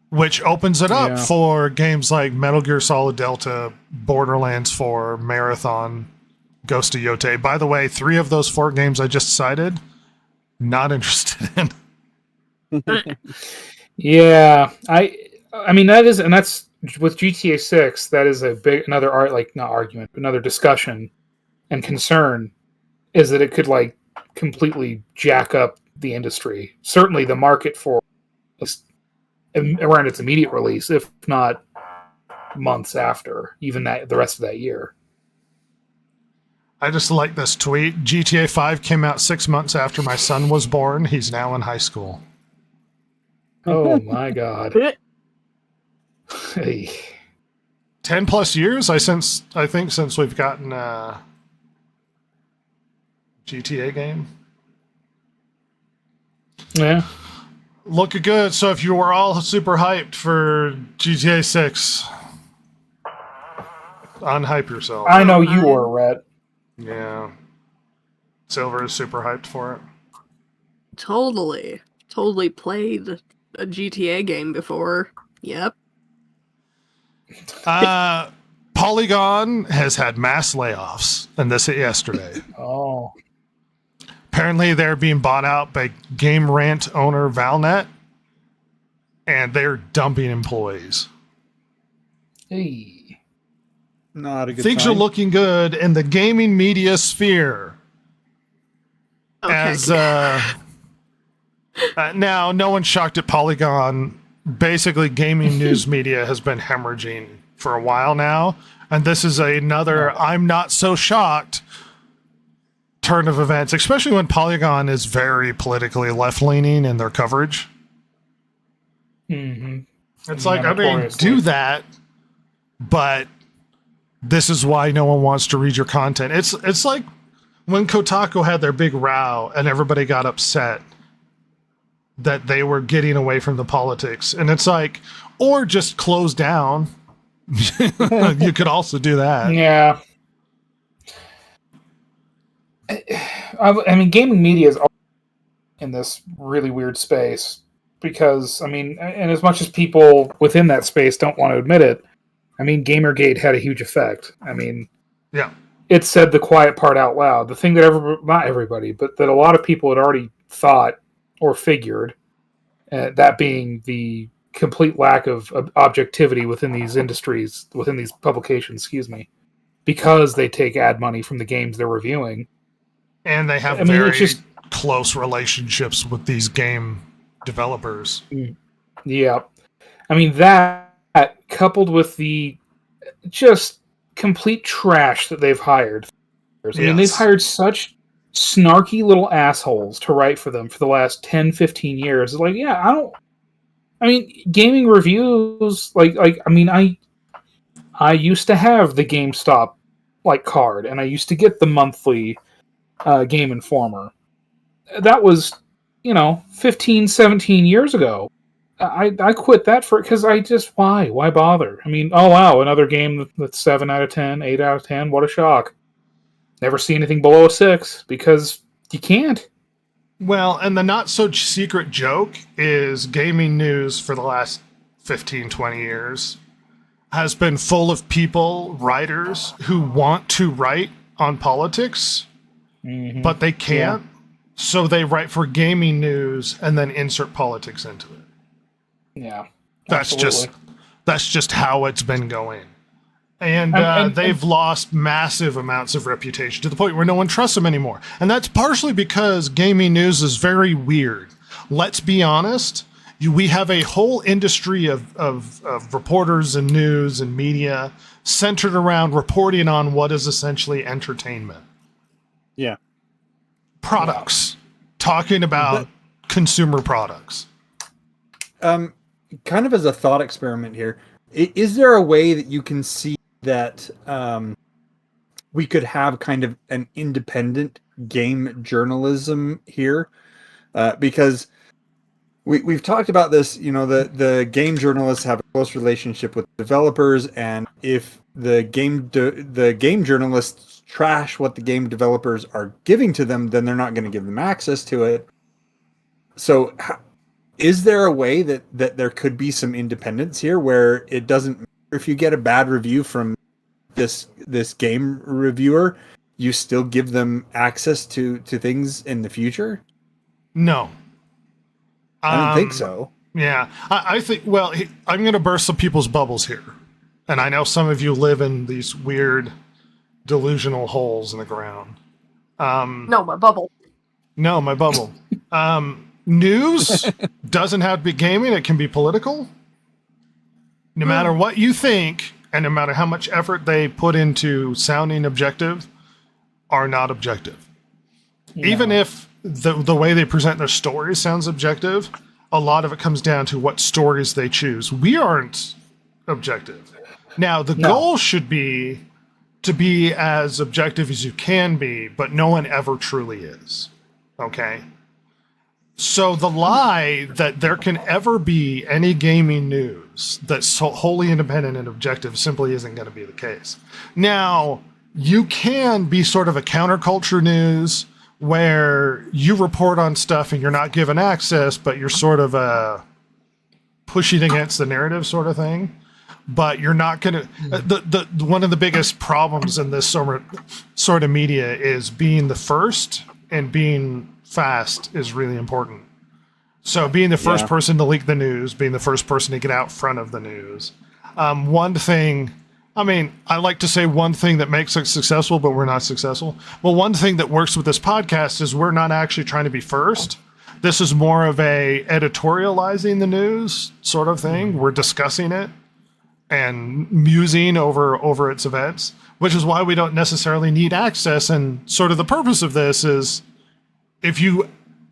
S3: which opens it up
S5: Yeah.
S3: for games like Metal Gear Solid Delta, Borderlands 4, Marathon, Ghost of Yotei. By the way, 3 of those 4 games I just cited, not interested in.
S5: Yeah, I mean that is, and that's with GTA 6. That is a big another discussion and concern is that it could like completely jack up the industry. Certainly, the market for around its immediate release, if not months after, even the rest of that year.
S3: I just like this tweet. GTA 5 came out 6 months after my son was born. He's now in high school.
S5: Oh my god. Hey.
S3: 10 plus years, I think, since we've gotten a GTA game.
S5: Yeah.
S3: Looking good. So if you were all super hyped for GTA 6, unhype yourself.
S5: I know you were, Rhett.
S3: Yeah. Silver is super hyped for it.
S7: Totally played a GTA game before. Yep.
S3: Polygon has had mass layoffs, and this hit yesterday.
S5: Oh.
S3: Apparently, they're being bought out by Game Rant owner Valnet, and they're dumping employees.
S5: Hey.
S4: Not a good
S3: Things
S4: sign.
S3: are looking good in the gaming media sphere.
S7: Okay.
S3: As now, no one's shocked at Polygon. Basically, gaming news media has been hemorrhaging for a while now, and this is another I'm not so shocked turn of events, especially when Polygon is very politically left-leaning in their coverage.
S5: Mm-hmm.
S3: It's like, I mean,
S5: Notoriously.
S3: do that, but this is why no one wants to read your content. It's like when Kotaku had their big row and everybody got upset that they were getting away from the politics. And it's like, or just close down. You could also do that.
S5: Yeah. I mean, gaming media is in this really weird space because, I mean, and as much as people within that space don't want to admit it, I mean, Gamergate had a huge effect. I mean,
S3: Yeah.
S5: it said the quiet part out loud. The thing that not everybody, but that a lot of people had already thought or figured, that being the complete lack of objectivity within these industries, within these publications, because they take ad money from the games they're reviewing.
S3: And they have
S5: I mean,
S3: very
S5: it's just-
S3: close relationships with these game developers.
S5: Yeah. I mean, that coupled with the just complete trash that they've hired. I mean, they've
S3: Yes.
S5: hired such snarky little assholes to write for them for the last 10, 15 years. It's like, yeah, gaming reviews, I used to have the GameStop, card, and I used to get the monthly Game Informer. That was, 15, 17 years ago. I quit that because why bother? I mean, oh wow, another game that's 7 out of 10, 8 out of 10, what a shock. Never see anything below a 6 because you can't.
S3: Well, and the not so secret joke is gaming news for the last 15, 20 years has been full of people, writers, who want to write on politics, but they can't. So they write for gaming news and then insert politics into it.
S5: Yeah.
S3: That's
S5: absolutely.
S3: that's just how it's been going. And they've lost massive amounts of reputation to the point where no one trusts them anymore. And that's partially because gaming news is very weird. Let's be honest. We have a whole industry of reporters and news and media centered around reporting on what is essentially entertainment.
S4: Yeah.
S3: Products. Talking about consumer products.
S4: Kind of as a thought experiment here, is there a way that you can see that we could have kind of an independent game journalism here? Because we've talked about this, the game journalists have a close relationship with developers, and if the game journalists trash what the game developers are giving to them, then they're not going to give them access to it. So is there a way that there could be some independence here where it doesn't matter if you get a bad review from this game reviewer, you still give them access to things in the future?
S3: No.
S4: I don't think so.
S3: Yeah. I think, well, I'm going to burst some people's bubbles here. And I know some of you live in these weird delusional holes in the ground.
S7: No, my bubble.
S3: No, my bubble. news doesn't have to be gaming. It can be political. No matter what you think, and no matter how much effort they put into sounding objective, are not objective. Even if the way they present their stories sounds objective, a lot of it comes down to what stories they choose. We aren't objective. Now, the goal should be to be as objective as you can be, but no one ever truly is. Okay? So the lie that there can ever be any gaming news that's so wholly independent and objective simply isn't going to be the case. Now, you can be sort of a counterculture news where you report on stuff and you're not given access, but you're sort of pushing against the narrative sort of thing. But you're not going to... The one of the biggest problems in this sort of media is being the first, and being fast is really important. So being the first person to leak the news, being the first person to get out front of the news. One thing... I mean, I like to say one thing that makes us successful, but we're not successful. Well, one thing that works with this podcast is we're not actually trying to be first. This is more of a editorializing the news sort of thing. We're discussing it and musing over its events, which is why we don't necessarily need access. And sort of the purpose of this is if you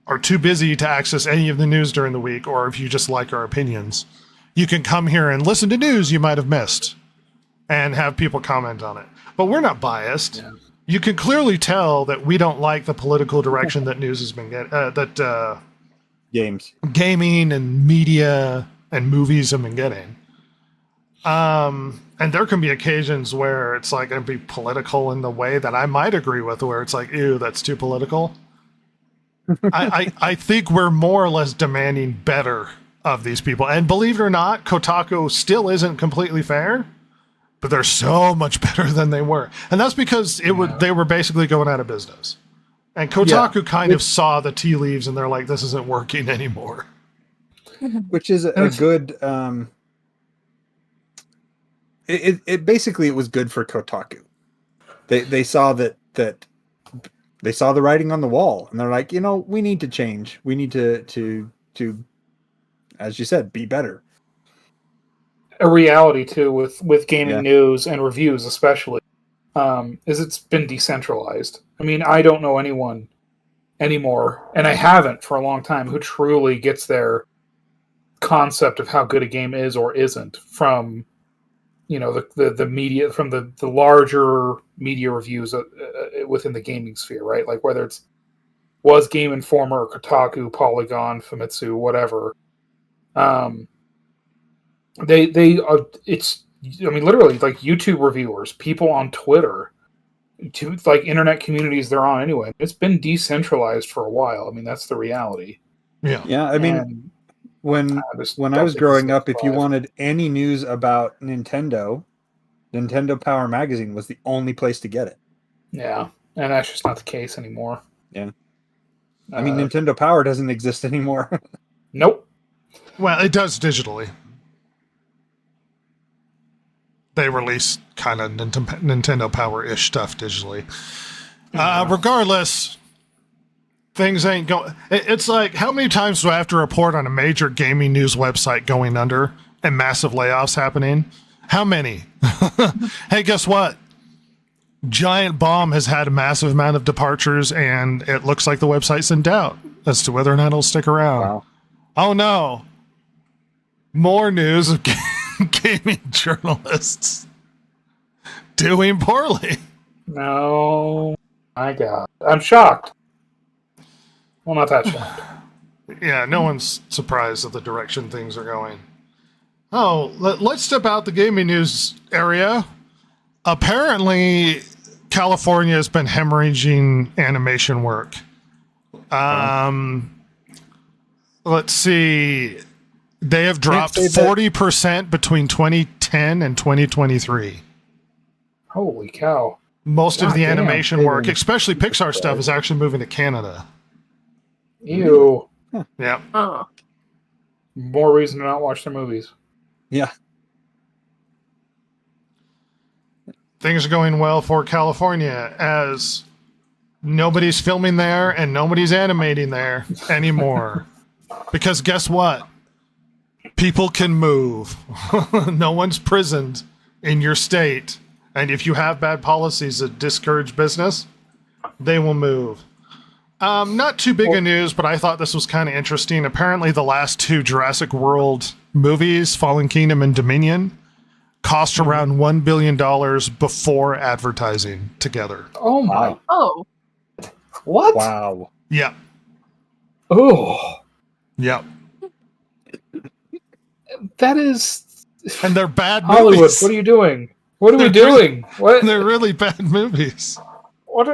S3: are too busy to access any of the news during the week, or if you just like our opinions, you can come here and listen to news you might have missed and have people comment on it. But we're not biased. Yeah. You can clearly tell that we don't like the political direction that news has been getting, gaming and media and movies have been getting. And there can be occasions where it's like going to be political in the way that I might agree with, where it's like, ew, that's too political. I think we're more or less demanding better of these people. And believe it or not, Kotaku still isn't completely fair, but they're so much better than they were. And that's because they were basically going out of business. And Kotaku kind of saw the tea leaves and they're like, this isn't working anymore.
S4: Which is a good... It basically, it was good for Kotaku. They saw that they saw the writing on the wall, and they're like, we need to change. We need to, as you said, be better.
S5: A reality too with gaming news and reviews especially is it's been decentralized. I mean, I don't know anyone anymore, and I haven't for a long time, who truly gets their concept of how good a game is or isn't from the media, from the larger media reviews within the gaming sphere, right? Like whether was Game Informer or Kotaku, Polygon, Famitsu, whatever. It's literally like YouTube reviewers, people on Twitter, like internet communities they're on anyway. It's been decentralized for a while. I mean, that's the reality.
S4: Yeah. I mean, when I was growing up, if you wanted any news about Nintendo Power Magazine was the only place to get it.
S5: Yeah, and that's just not the case anymore.
S4: Yeah. I mean, Nintendo Power doesn't exist anymore.
S5: Nope.
S3: Well, it does digitally. They release kind of Nintendo Power-ish stuff digitally. Regardless, things ain't going... It's like, how many times do I have to report on a major gaming news website going under and massive layoffs happening? How many? Hey, guess what? Giant Bomb has had a massive amount of departures, and it looks like the website's in doubt as to whether or not it'll stick around. Wow. Oh, no. More news of gaming journalists doing poorly.
S5: No. My God. I'm shocked. Well, not that shocked.
S3: Yeah, no one's surprised at the direction things are going. Oh, let's step out the gaming news area. Apparently, California has been hemorrhaging animation work. Let's see. They have dropped 40% between 2010 and 2023.
S5: Holy cow.
S3: Most of the animation work, especially Pixar stuff, is actually moving to Canada.
S5: Ew.
S3: Yeah.
S5: More reason to not watch their movies.
S4: Yeah.
S3: Things are going well for California as nobody's filming there and nobody's animating there anymore. Because guess what? People can move. No one's prisoned in your state. And if you have bad policies that discourage business, they will move. Not too big a news, but I thought this was kind of interesting. Apparently, the last two Jurassic World movies, Fallen Kingdom and Dominion, cost around $1 billion before advertising together.
S5: Oh my!
S7: Oh,
S5: What?
S4: Wow.
S3: Yep.
S5: Oh,
S3: Yep.
S5: that is
S3: And they're bad
S5: Hollywood.
S3: movies.
S5: What are you doing? What are we
S3: They're
S5: doing? What?
S3: They're really bad movies.
S5: What?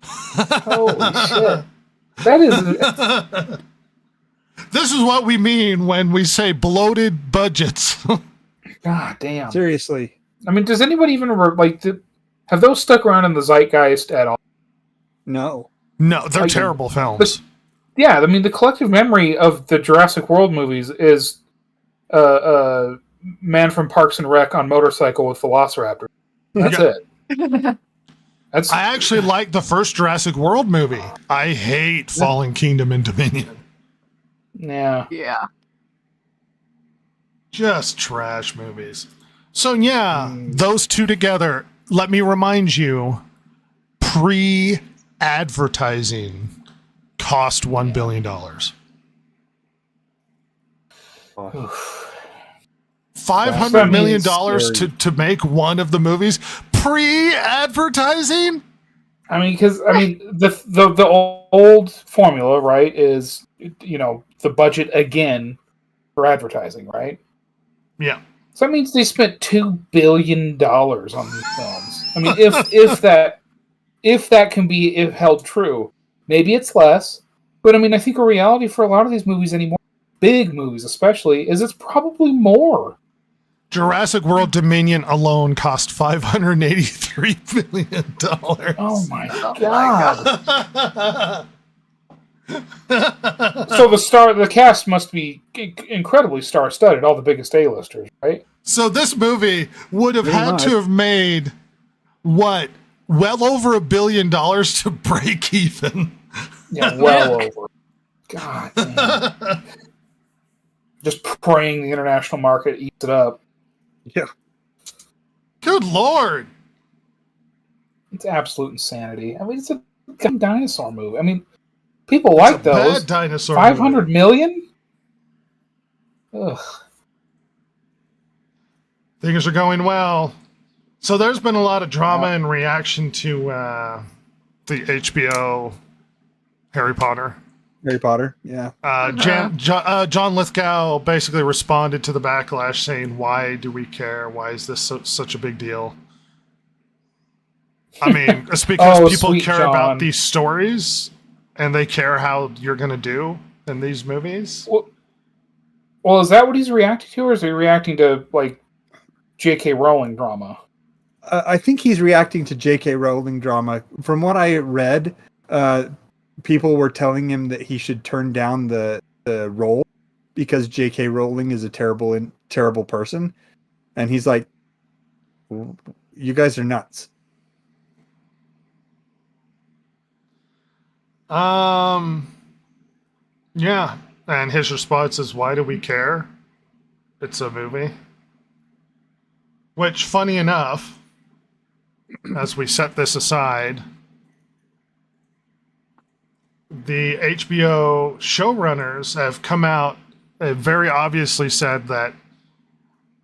S5: Holy shit! That is.
S3: This is what we mean when we say bloated budgets.
S5: God damn.
S4: Seriously.
S5: I mean, does anybody even have those stuck around in the zeitgeist at all?
S4: No.
S3: No, they're
S5: Like,
S3: terrible films.
S5: Yeah, I mean, the collective memory of the Jurassic World movies is man from Parks and Rec on motorcycle with Velociraptor. That's
S3: Yeah.
S5: it. That's
S3: I actually like the first Jurassic World movie. I hate Fallen Kingdom and Dominion.
S5: yeah.
S7: yeah.
S3: Just trash movies. So yeah, those two together, let me remind you, pre-advertising cost $1 billion. $500 million to make one of the movies pre-advertising?
S5: I mean, because the old formula, right, is the budget again for advertising, right?
S3: Yeah.
S5: So that means they spent $2 billion on these films. I mean, if that can be held true, maybe it's less. But I mean, I think a reality for a lot of these movies anymore, big movies especially, is it's probably more.
S3: Jurassic World Dominion alone cost $583 million.
S5: Oh my god! So the cast must be incredibly star-studded, all the biggest A-listers, right?
S3: So this movie would have
S4: Pretty
S3: had
S4: much.
S3: to have made what? Well over $1 billion to break even.
S5: Yeah, well over. God damn. Just praying the international market eats it up.
S4: Yeah.
S3: Good Lord.
S5: It's absolute insanity. I mean, it's a goddamn dinosaur movie. I mean, people like
S3: It's a
S5: those.
S3: bad dinosaur
S5: 500
S3: movie.
S5: million? Ugh.
S3: Things are going well. So there's been a lot of drama in reaction to the HBO Harry Potter.
S4: Harry Potter. Yeah.
S3: John Lithgow basically responded to the backlash saying, why do we care? Why is this such a big deal? I mean, it's because
S5: Oh,
S3: people
S5: sweet
S3: care
S5: John.
S3: about these stories and they care how you're going to do in these movies.
S5: Well, is that what he's reacting to, or is he reacting to, like, J.K. Rowling drama?
S4: I think he's reacting to J.K. Rowling drama. From what I read, people were telling him that he should turn down the role because J.K. Rowling is a terrible person, and he's like, "You guys are nuts."
S3: Yeah. And his response is, why do we care? It's a movie. Which, funny enough, as we set this aside, the HBO showrunners have come out and very obviously said that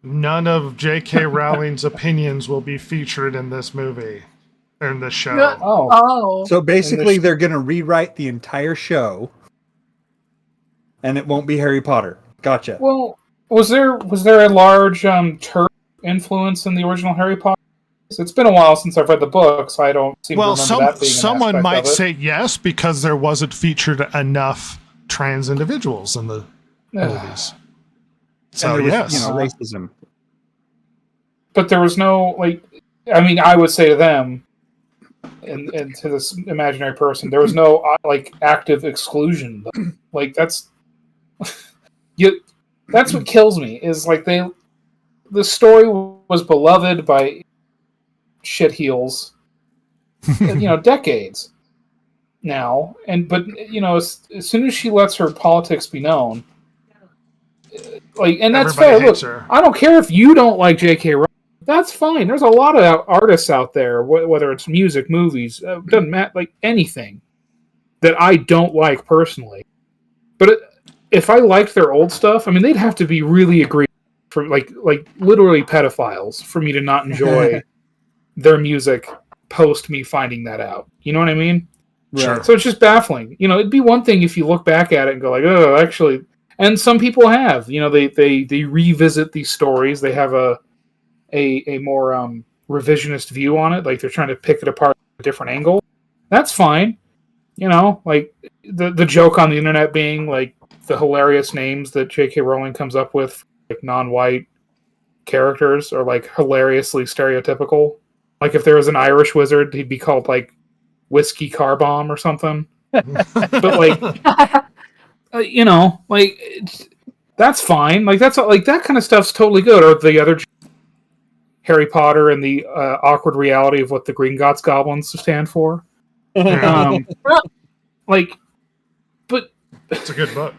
S3: none of J.K. Rowling's opinions will be featured in this movie, in this show.
S7: Yeah.
S5: Oh.
S7: Oh.
S4: So basically, they're going to rewrite the entire show, and it won't be Harry Potter. Gotcha.
S5: Well, was there a large Turk influence in the original Harry Potter? It's been a while since I've read the book, so I don't seem to
S3: Well,
S5: remember that being an
S3: someone
S5: aspect
S3: might
S5: of it.
S3: say yes because there wasn't featured enough trans individuals in the movies. So
S4: And there was,
S3: yes,
S4: racism.
S5: But there was no, like, I mean, I would say to them, and to this imaginary person, there was no, like, active exclusion. Like, that's what kills me, is, like, the story was beloved by shitheels, decades. now, but as soon as she lets her politics be known, and that's
S3: Everybody
S5: fair.
S3: hates
S5: Look,
S3: her.
S5: I don't care if you don't like J.K. Rowling. That's fine. There's a lot of artists out there, whether it's music, movies, doesn't matter, like anything that I don't like personally. But if I liked their old stuff, I mean, they'd have to be really egregious for like literally pedophiles for me to not enjoy their music post me finding that out. You know what I mean?
S3: Sure.
S5: So it's just baffling. It'd be one thing if you look back at it and go like, oh, actually, and some people have. They revisit these stories. They have a more revisionist view on it. Like they're trying to pick it apart from a different angle. That's fine. Like the joke on the internet being like the hilarious names that J.K. Rowling comes up with, like non-white characters, are like hilariously stereotypical. Like if there was an Irish wizard, he'd be called like Whiskey Car Bomb or something. But like, that's fine. Like that's like that kind of stuff's totally good. Or the other Harry Potter and the awkward reality of what the Green Goblins stand for. But
S3: It's a good book.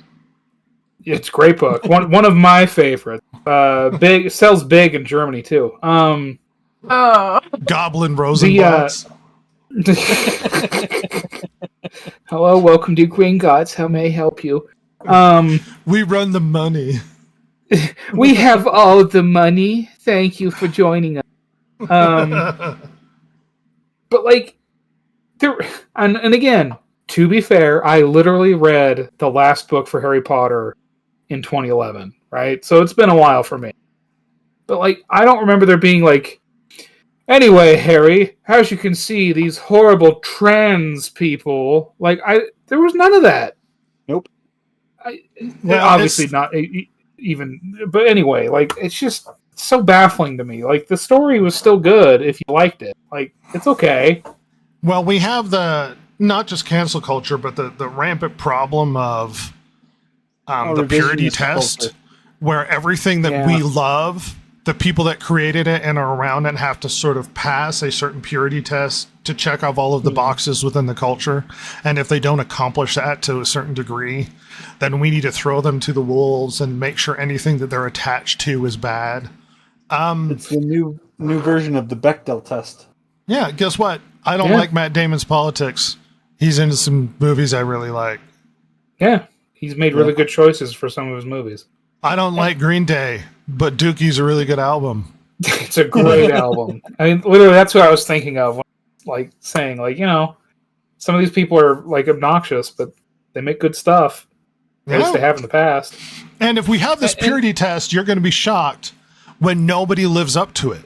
S5: it's a great book. One of my favorites. Sells big in Germany too.
S7: Oh.
S3: Goblin Rosenblatt.
S5: Hello, welcome to Green Gods. How may I help you?
S3: We run the money.
S5: We have all the money. Thank you for joining us. But like, and again, to be fair, I literally read the last book for Harry Potter in 2011, right? So it's been a while for me. But like, I don't remember there being like, anyway, Harry, as you can see, these horrible trans people. Like, there was none of that.
S4: Nope.
S3: Well,
S5: Obviously not even. But anyway, like, it's just so baffling to me. Like, the story was still good if you liked it. Like, it's okay.
S3: Well, we have the not just cancel culture, but the rampant problem of the purity
S4: revisionist
S3: test,
S4: culture.
S3: where everything that we love, the people that created it and are around it have to sort of pass a certain purity test to check off all of the boxes within the culture. And if they don't accomplish that to a certain degree, then we need to throw them to the wolves and make sure anything that they're attached to is bad.
S4: It's the new version of the Bechdel test.
S3: Yeah, guess what? I don't like Matt Damon's politics. He's into some movies I really like.
S5: Yeah, he's made really good choices for some of his movies.
S3: I don't like Green Day, but Dookie's a really good album.
S5: It's a great album. I mean, literally, that's what I was thinking of. Like, saying, like, some of these people are, like, obnoxious, but they make good stuff. At least they have in the past.
S3: And if we have this purity test, you're going to be shocked when nobody lives up to it.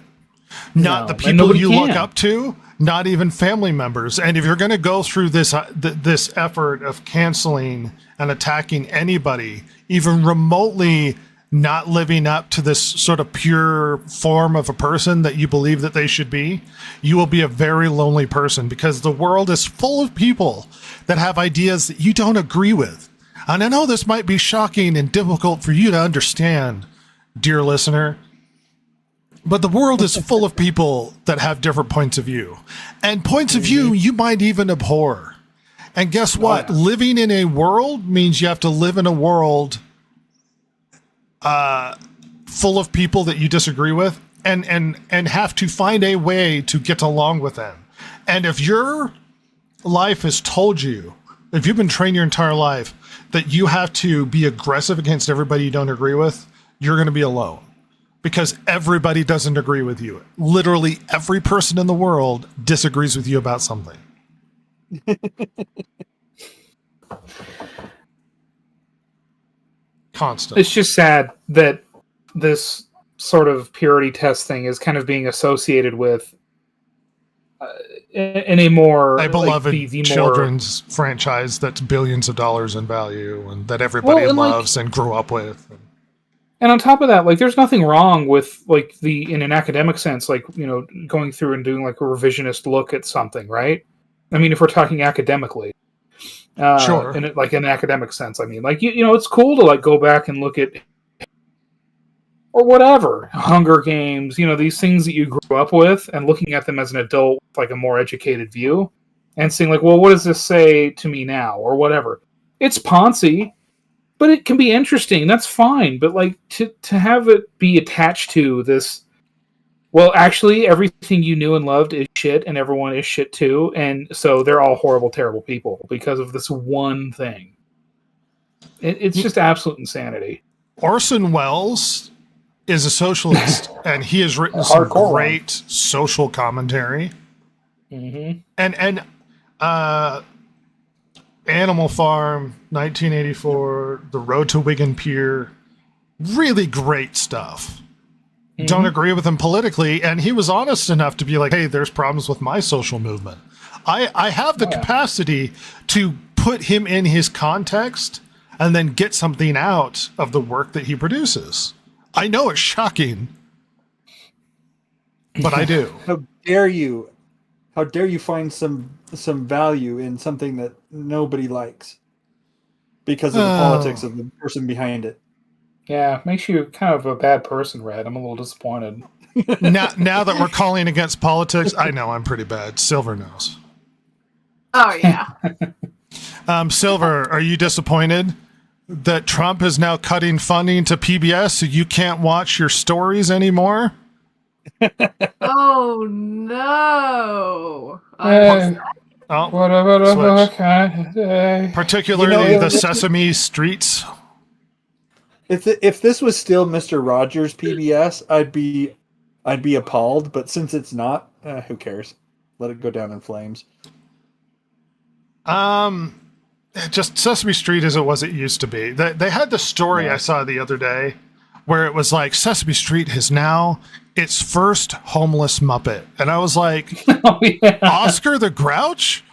S3: Not the people you look up to, not even family members. And if you're going to go through this this effort of canceling and attacking anybody, even remotely not living up to this sort of pure form of a person that you believe that they should be, you will be a very lonely person, because the world is full of people that have ideas that you don't agree with. And I know this might be shocking and difficult for you to understand, dear listener, but the world is full of people that have different points of view, and points of view you might even abhor. And guess what? Living in a world means you have to live in a world full of people that you disagree with, and have to find a way to get along with them. And if your life has told you, if you've been trained your entire life that you have to be aggressive against everybody you don't agree with, you're going to be alone, because everybody doesn't agree with you. Literally every person in the world disagrees with you about something. Constant.
S5: It's just sad that this sort of purity test thing is kind of being associated with in a more
S3: a beloved
S5: the
S3: children's franchise that's billions of dollars in value and that everybody loves and grew up with.
S5: And on top of that, like, there's nothing wrong with, like, in an academic sense, like, going through and doing, like, a revisionist look at something, right? I mean, if we're talking academically.
S3: Sure.
S5: In an academic sense, I mean. Like, it's cool to, like, go back and look at, or whatever, Hunger Games, these things that you grew up with, and looking at them as an adult with, like, a more educated view. and seeing like, well, what does this say to me now, or whatever. It's Ponzi, but it can be interesting. That's fine. But like to have it be attached to this. Well, actually, everything you knew and loved is shit, and everyone is shit too, and so they're all horrible, terrible people because of this one thing. It's just absolute insanity.
S3: Orson Welles is a socialist, and he has written some
S5: Hardcore
S3: great social commentary.
S5: Mm-hmm.
S3: And Animal Farm, 1984, The Road to Wigan Pier, really great stuff. Don't agree with him politically, and he was honest enough to be like, hey, there's problems with my social movement. I have the capacity to put him in his context and then get something out of the work that he produces. I know it's shocking, but I do.
S4: How dare you? How dare you find some value in something that nobody likes because of the politics of the person behind it?
S5: Yeah, makes you kind of a bad person, Red. I'm a little disappointed.
S3: Now that we're calling against politics, I know I'm pretty bad. Silver knows.
S7: Oh yeah.
S3: Silver, are you disappointed that Trump is now cutting funding to PBS so you can't watch your stories anymore?
S7: Oh no.
S3: Oh,
S5: Whatever
S3: switch.
S5: kind of day.
S3: Particularly
S4: You know,
S3: the Sesame Streets.
S4: If this was still Mr. Rogers PBS, I'd be appalled. But since it's not, who cares? Let it go down in flames.
S3: Just Sesame Street as it used to be. They had the story I saw the other day where it was like Sesame Street has now its first homeless Muppet, and I was like,
S5: Oh, yeah.
S3: Oscar the Grouch?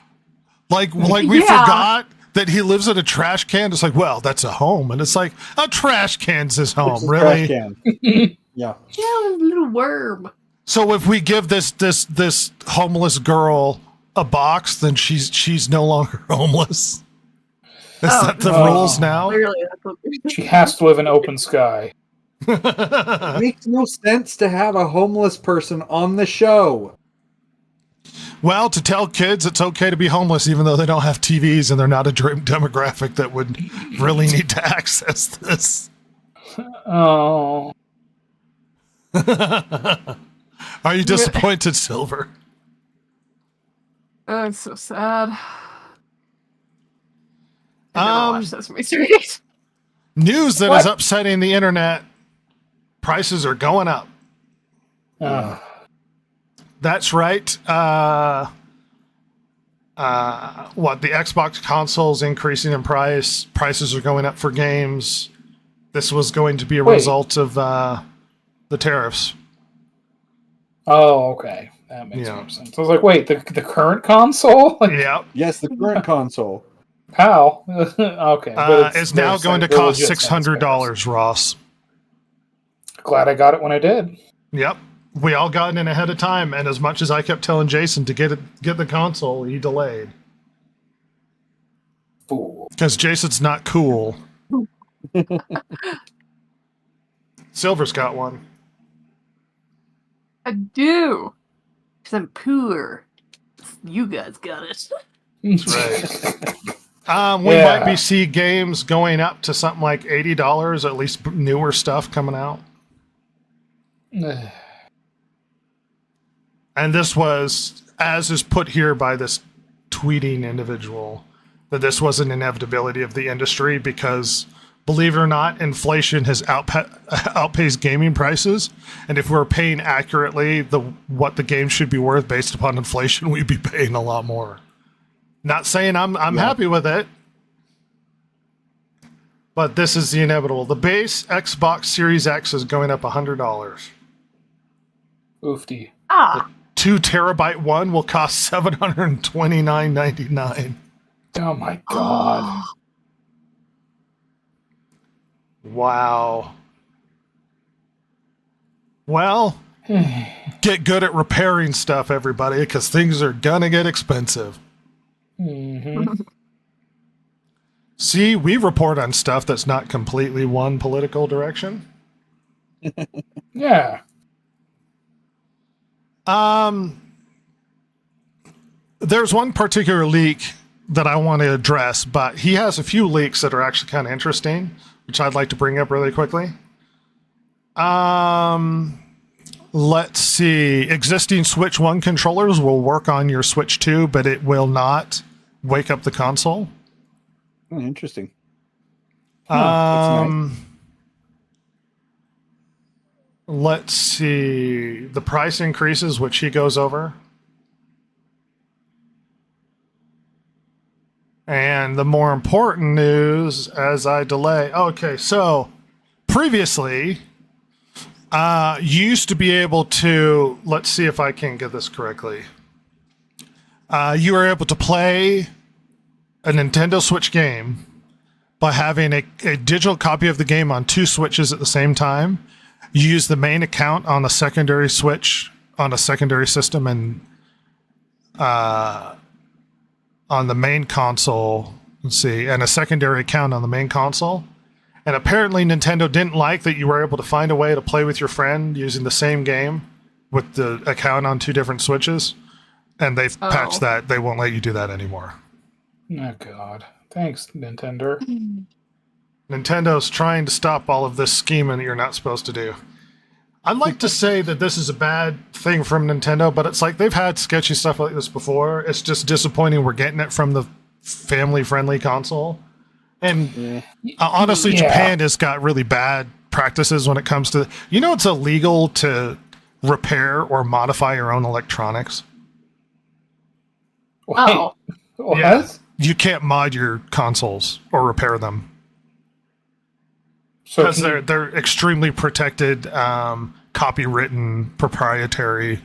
S3: Like we forgot that he lives in a trash can. It's like, well, that's a home, and it's like a trash can's his home,
S4: It's a
S3: really.
S4: trash can. Yeah.
S7: Yeah, little worm.
S3: So if we give this homeless girl a box, then she's no longer homeless. Is that the rules now?
S7: Clearly, that's what
S5: She has to live in open sky.
S4: It makes no sense to have a homeless person on the show.
S3: Well, to tell kids it's okay to be homeless even though they don't have TVs and they're not a demographic that would really need to access this.
S5: Oh.
S3: Are you disappointed, Silver?
S7: Oh, it's so sad. I never watched Sesame Street.
S3: News that is upsetting the internet. Prices are going up. That's right. What, the Xbox console's increasing in price. Prices are going up for games. This was going to be a result of the tariffs.
S5: Oh, okay. That makes
S3: Yeah.
S5: more sense. I was like, wait, the current console? Like,
S3: Yeah.
S4: Yes, the current console.
S5: how? Okay. but
S3: It's now going to
S5: they're
S3: cost
S5: legit
S3: $600, Ross.
S5: Glad I got it when I did.
S3: Yep. We all got in ahead of time, and as much as I kept telling Jason to get the console, he delayed.
S5: Fool.
S3: Because Jason's not cool. Silver's got one.
S7: I do. Because I'm poor. You guys got it.
S3: Right. We might be see games going up to something like $80, at least newer stuff coming out. And this was, as is put here by this tweeting individual, that this was an inevitability of the industry because, believe it or not, inflation has outpaced gaming prices. And if we're paying accurately what the game should be worth based upon inflation, we'd be paying a lot more. Not saying I'm happy with it, but this is the inevitable. The base Xbox Series X is going up $100.
S5: Oofty.
S7: Ah.
S3: 2 terabyte one will cost $729.99.
S5: Oh my god.
S3: Wow. Well, get good at repairing stuff, everybody, because things are gonna get expensive.
S5: Mm-hmm.
S3: See, we report on stuff that's not completely one political direction.
S5: Yeah.
S3: There's one particular leak that I want to address, but he has a few leaks that are actually kind of interesting, which I'd like to bring up really quickly. Let's see. Existing Switch 1 controllers will work on your Switch 2, but it will not wake up the console.
S4: Oh, interesting. That's nice.
S3: Let's see. The price increases, which he goes over. And the more important news as I delay. Okay, so previously, you used to be able to, let's see if I can get this correctly. You were able to play a Nintendo Switch game by having a digital copy of the game on 2 Switches at the same time. You use the main account on a secondary Switch, on a secondary system, and on the main console, let's see, and a secondary account on the main console. And apparently Nintendo didn't like that you were able to find a way to play with your friend using the same game with the account on 2 different Switches. And they've patched that. They won't let you do that anymore.
S5: Oh, God. Thanks, Nintendo.
S3: Nintendo's trying to stop all of this scheming that you're not supposed to do. I'd like to say that this is a bad thing from Nintendo, but it's like they've had sketchy stuff like this before. It's just disappointing we're getting it from the family-friendly console. And honestly, Japan has got really bad practices when it comes to... You know it's illegal to repair or modify your own electronics?
S7: Oh.
S5: What?
S3: Yeah. You can't mod your consoles or repair them.
S5: So
S3: Because they're extremely protected, copywritten, proprietary,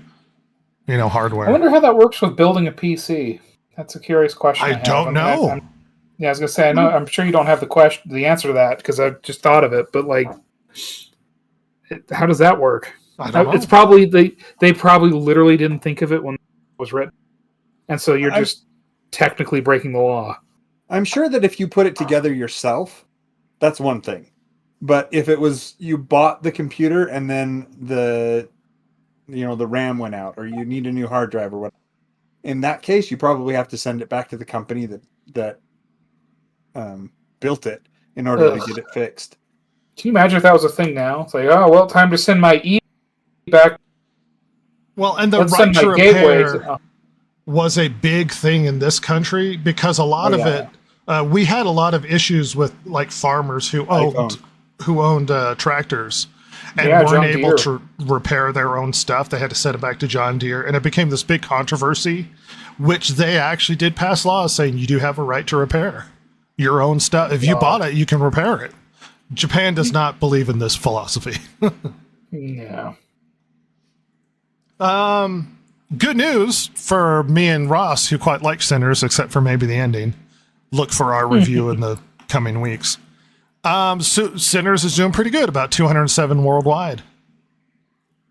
S3: hardware.
S5: I wonder how that works with building a PC. That's a curious question.
S3: I don't know.
S5: I was gonna say I'm sure you don't have the answer to that because I just thought of it. But how does that work?
S3: I don't know.
S5: It's probably they probably literally didn't think of it when it was written, and so you're just technically breaking the law.
S4: I'm sure that if you put it together yourself, that's one thing. But if it was you bought the computer and then the RAM went out, or you need a new hard drive or whatever, in that case, you probably have to send it back to the company that built it in order to get it fixed.
S5: Can you imagine if that was a thing now? It's like, oh well, time to send my back.
S3: Well, and the
S5: Let's
S3: right
S5: send
S3: to
S5: my gateway
S3: repair was a big thing in this country because a lot of it, we had a lot of issues with farmers who owned tractors and weren't
S5: John
S3: able
S5: Deere.
S3: to repair their own stuff. They had to send it back to John Deere, and it became this big controversy, which they actually did pass laws saying you do have a right to repair your own stuff. If you bought it, you can repair it. Japan does not believe in this philosophy.
S5: Yeah.
S3: Good news for me and Ross, who quite like Sinners, except for maybe the ending. Look for our review in the coming weeks. So Sinners is doing pretty good, about 207 worldwide.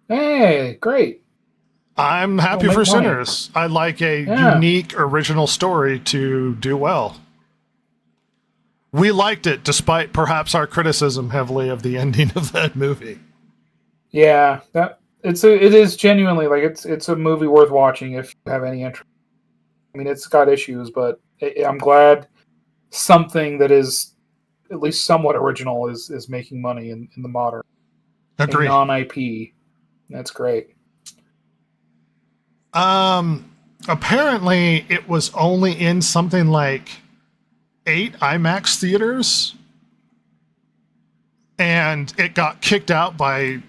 S5: Hey, great.
S3: I'm happy for
S5: make money.
S3: Sinners. I like a unique, original story to do well. We liked it, despite perhaps our criticism heavily of the ending of that movie.
S5: Yeah, it is genuinely it's a movie worth watching if you have any interest. I mean, it's got issues, but I'm glad something that is at least somewhat original is making money in the modern non-IP. That's great.
S3: Apparently it was only in something like 8 IMAX theaters, and it got kicked out by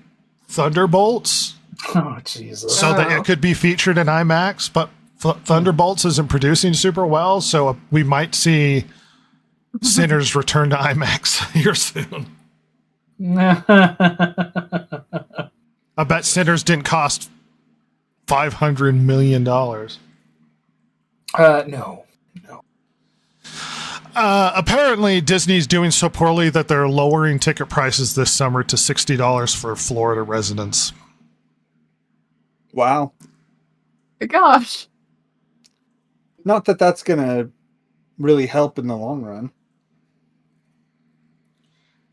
S3: Thunderbolts.
S5: Oh, Jesus.
S3: So that it could be featured in IMAX, but Thunderbolts isn't producing super well, so we might see Sinners return to IMAX here soon. I bet Sinners didn't cost $500 million.
S5: No.
S3: Apparently, Disney's doing so poorly that they're lowering ticket prices this summer to $60 for Florida residents.
S4: Wow.
S7: Gosh.
S4: Not that that's going to really help in the long run.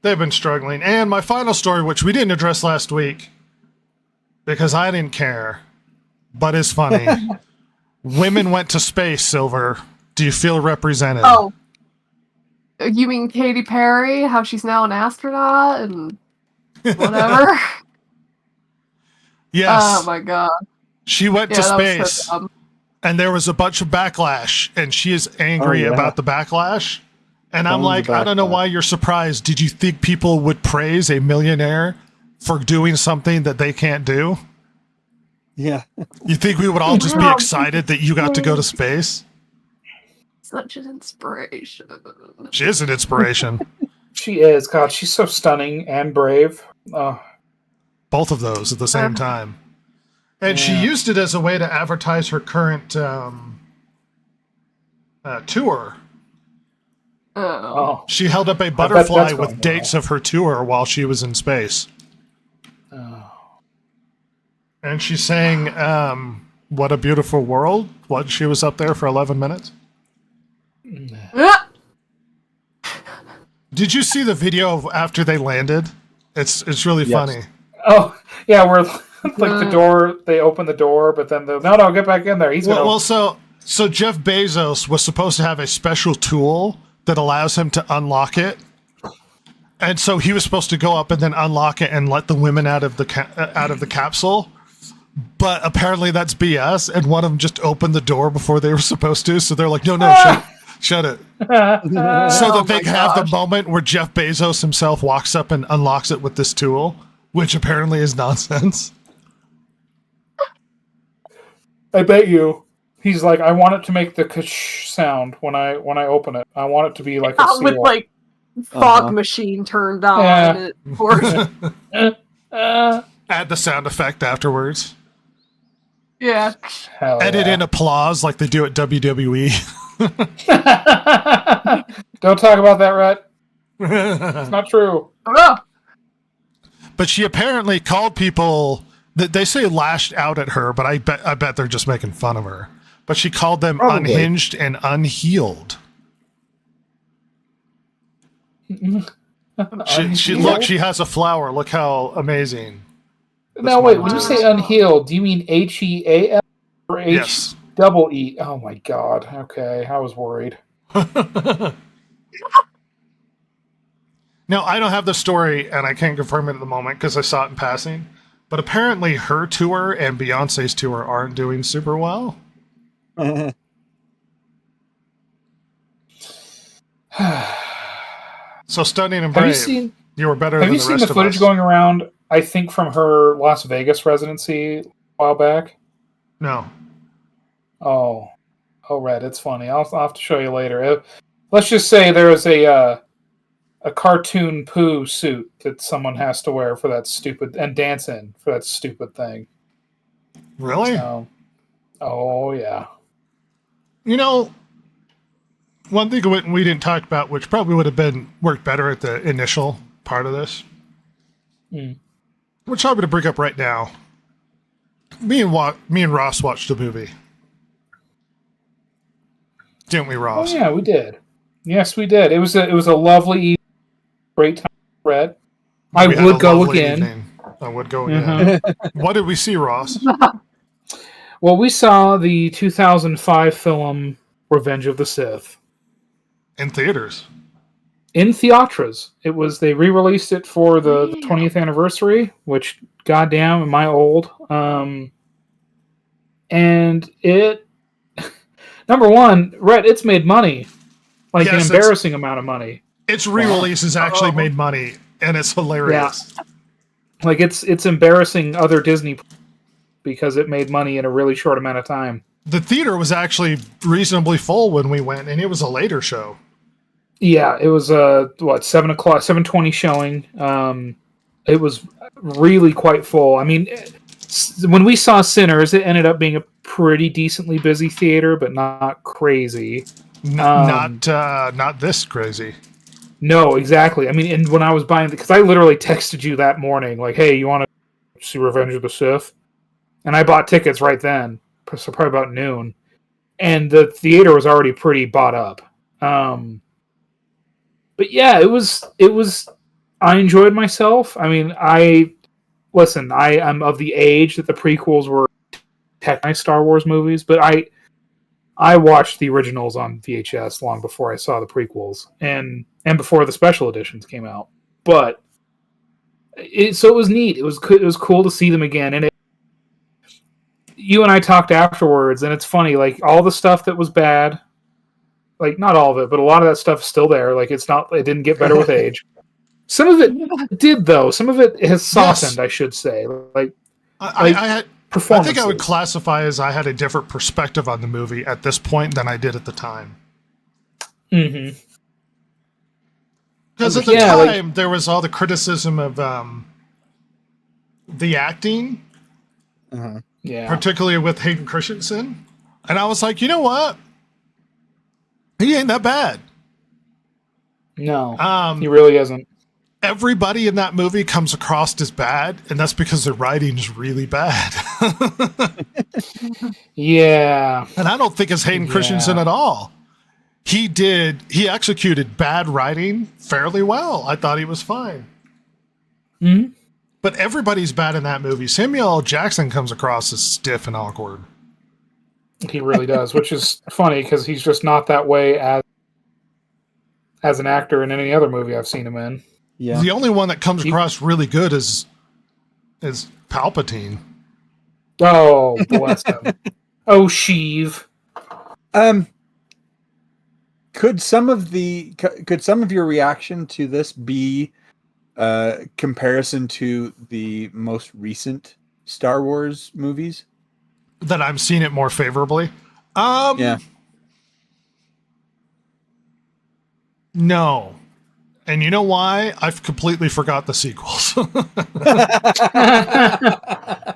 S3: They've been struggling. And my final story, which we didn't address last week because I didn't care, but is funny. Women went to space, Silver. Do you feel represented?
S8: Oh. You mean Katy Perry? How she's now an astronaut and whatever?
S3: Yes.
S8: Oh my god.
S3: She went to
S8: that was so
S3: space,
S8: dumb.
S3: and there was a bunch of backlash, and she is angry
S4: Oh, yeah.
S3: about the backlash. And I'm
S4: Tons
S3: like,
S4: of
S3: I don't know
S4: backlash.
S3: why you're surprised. Did you think people would praise a millionaire for doing something that they can't do?
S4: Yeah.
S3: You think we would all just be
S8: Yeah.
S3: excited that you got to go to space?
S8: Such an inspiration.
S3: She is an inspiration.
S5: She is. God, she's so stunning and brave.
S3: Both of those at the same time. And she
S5: Yeah.
S3: used it as a way to advertise her current tour.
S8: Oh.
S5: Oh.
S3: She held up a
S5: that's
S3: butterfly
S5: going
S3: with dates of her tour while she was in space.
S5: Oh.
S3: And she sang What a Beautiful World. What, she was up there for 11 minutes?
S8: Ah!
S3: Did you see the video of after they landed? It's really
S4: Yes.
S3: funny.
S5: Oh, yeah, where like the door, they open the door, but then no, get back in there. He's gonna.
S3: Well, so Jeff Bezos was supposed to have a special tool that allows him to unlock it. And so he was supposed to go up and then unlock it and let the women out of the capsule. But apparently that's BS, and one of them just opened the door before they were supposed to. So they're like, no, shut it. So that they can have the moment where Jeff Bezos himself walks up and unlocks it with this tool, which apparently is nonsense.
S5: I bet you. He's like, I want it to make the kash sound when I open it. I want it to be like a
S8: With
S5: seal.
S8: like fog
S4: Uh-huh.
S8: machine turned on.
S5: Yeah.
S8: And of course,
S3: Add the sound effect afterwards.
S8: yeah.
S5: Hell
S3: Edit
S5: yeah.
S3: in applause like they do at WWE.
S5: Don't talk about that, Rhett. It's not true.
S8: Oh,
S3: But she apparently called people that they say lashed out at her, but I bet they're just making fun of her. But she called them
S4: Probably.
S3: unhinged and unhealed. She look, she has a flower. Look how amazing.
S5: Now wait, when you say unhealed, do you mean HEAL or
S3: Yes.
S5: HEE? Oh my god. Okay, I was worried.
S3: Now, I don't have the story, and I can't confirm it at the moment because I saw it in passing. But apparently her tour and Beyonce's tour aren't doing super well. So Stunning and Brave, you were better
S5: Have
S3: than
S5: you
S3: the
S5: seen
S3: rest
S5: the
S3: of
S5: footage
S3: us.
S5: going around? I think from her Las Vegas residency a while back.
S3: No.
S5: Oh, Red, it's funny. I'll have to show you later. Let's just say there is a cartoon Pooh suit that someone has to wear for that stupid and dance in for that stupid thing.
S3: Really?
S5: Oh yeah.
S3: You know, one thing we didn't talk about, which probably would have worked better at the initial part of this, which I'm going to bring up right now. Me and Ross watched the movie, didn't we,
S5: Oh
S3: Ross?
S5: yeah, we did. Yes, we did. It was a lovely, great time, Red. I
S3: We had
S5: would
S3: a
S5: go
S3: lovely
S5: again.
S3: evening. I would go again. What did we see, Ross?
S5: Well, we saw the 2005 film Revenge of the Sith
S3: In theaters.
S5: in theaters. They re-released it for the 20th anniversary, which goddamn am I old. And it number one, Rhett, it's made money. Like
S3: Yes,
S5: an embarrassing amount of money.
S3: Its re-release has actually made money, and it's hilarious.
S5: Like it's embarrassing other Disney because it made money in a really short amount of time.
S3: The theater was actually reasonably full when we went, and it was a later show.
S5: Yeah, it was 7:20 showing. It was really quite full. I mean, when we saw Sinners, it ended up being a pretty decently busy theater, but not crazy.
S3: Not this crazy.
S5: No, exactly. I mean, and when I was buying, because I literally texted you that morning, like, "Hey, you want to see Revenge of the Sith?" And I bought tickets right then, so probably about noon, and the theater was already pretty bought up. But yeah, it was. I enjoyed myself. I mean, I'm of the age that the prequels were technically Star Wars movies, but I watched the originals on VHS long before I saw the prequels and before the special editions came out. But so it was neat. It was cool to see them again. And you and I talked afterwards, and it's funny. Like all the stuff that was bad, like not all of it, but a lot of that stuff is still there. Like it didn't get better with age. Some of it did, though. Some of it has softened, I should say. Like
S3: I think I would
S5: performances.
S3: classify as I had a different perspective on the movie at this point than I did at the time.
S5: Mm-hmm.
S3: Because at the time, there was all the criticism of the acting,
S5: Yeah.
S3: particularly with Hayden Christensen. And I was like, you know what? He ain't that bad.
S5: No, he really isn't.
S3: Everybody in that movie comes across as bad, and that's because the writing is really bad.
S5: Yeah.
S3: And I don't think it's Hayden Christensen at all. He executed bad writing fairly well. I thought he was fine.
S5: Mm-hmm.
S3: But everybody's bad in that movie. Samuel L. Jackson comes across as stiff and awkward.
S5: He really does, which is funny because he's just not that way as an actor in any other movie I've seen him in.
S4: Yeah.
S3: The only one that comes across really good is Palpatine.
S5: Oh, bless him. Oh, Sheev.
S4: Could some of your reaction to this be comparison to the most recent Star Wars movies?
S3: That I'm seeing it more favorably.
S4: Yeah.
S3: No. And you know why? I've completely forgot the sequels.
S5: To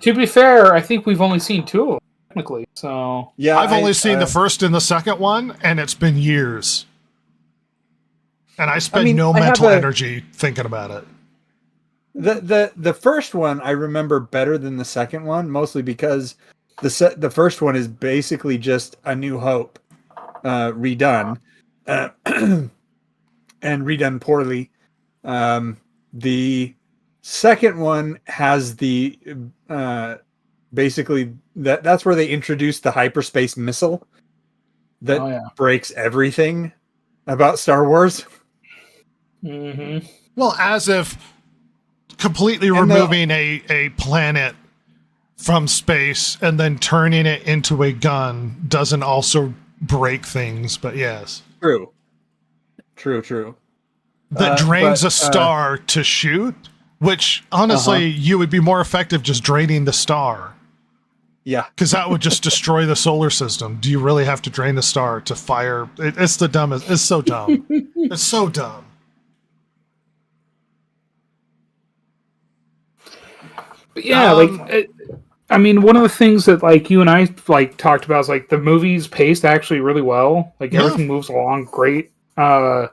S5: be fair, I think we've only seen two of them, technically. So
S4: Yeah,
S3: I've only seen the first and the second one, and it's been years. And I spend no
S4: I have
S3: mental
S4: a-
S3: energy thinking about it.
S4: The first one I remember better than the second one, mostly because the first one is basically just A New Hope redone, and redone poorly. The second one has the basically that's where they introduced the hyperspace missile that breaks everything about Star Wars.
S5: Mm-hmm.
S3: Well, as if completely removing a planet from space and then turning it into a gun doesn't also break things, but yes.
S4: True.
S3: That drains a star to shoot, which honestly, you would be more effective just draining the star.
S4: Yeah.
S3: Because that would just destroy the solar system. Do you really have to drain the star to fire? It's the dumbest. It's so dumb. It's so dumb.
S5: But yeah, I mean, one of the things that like you and I like talked about is like the movie's paced actually really well. Like everything moves along great. The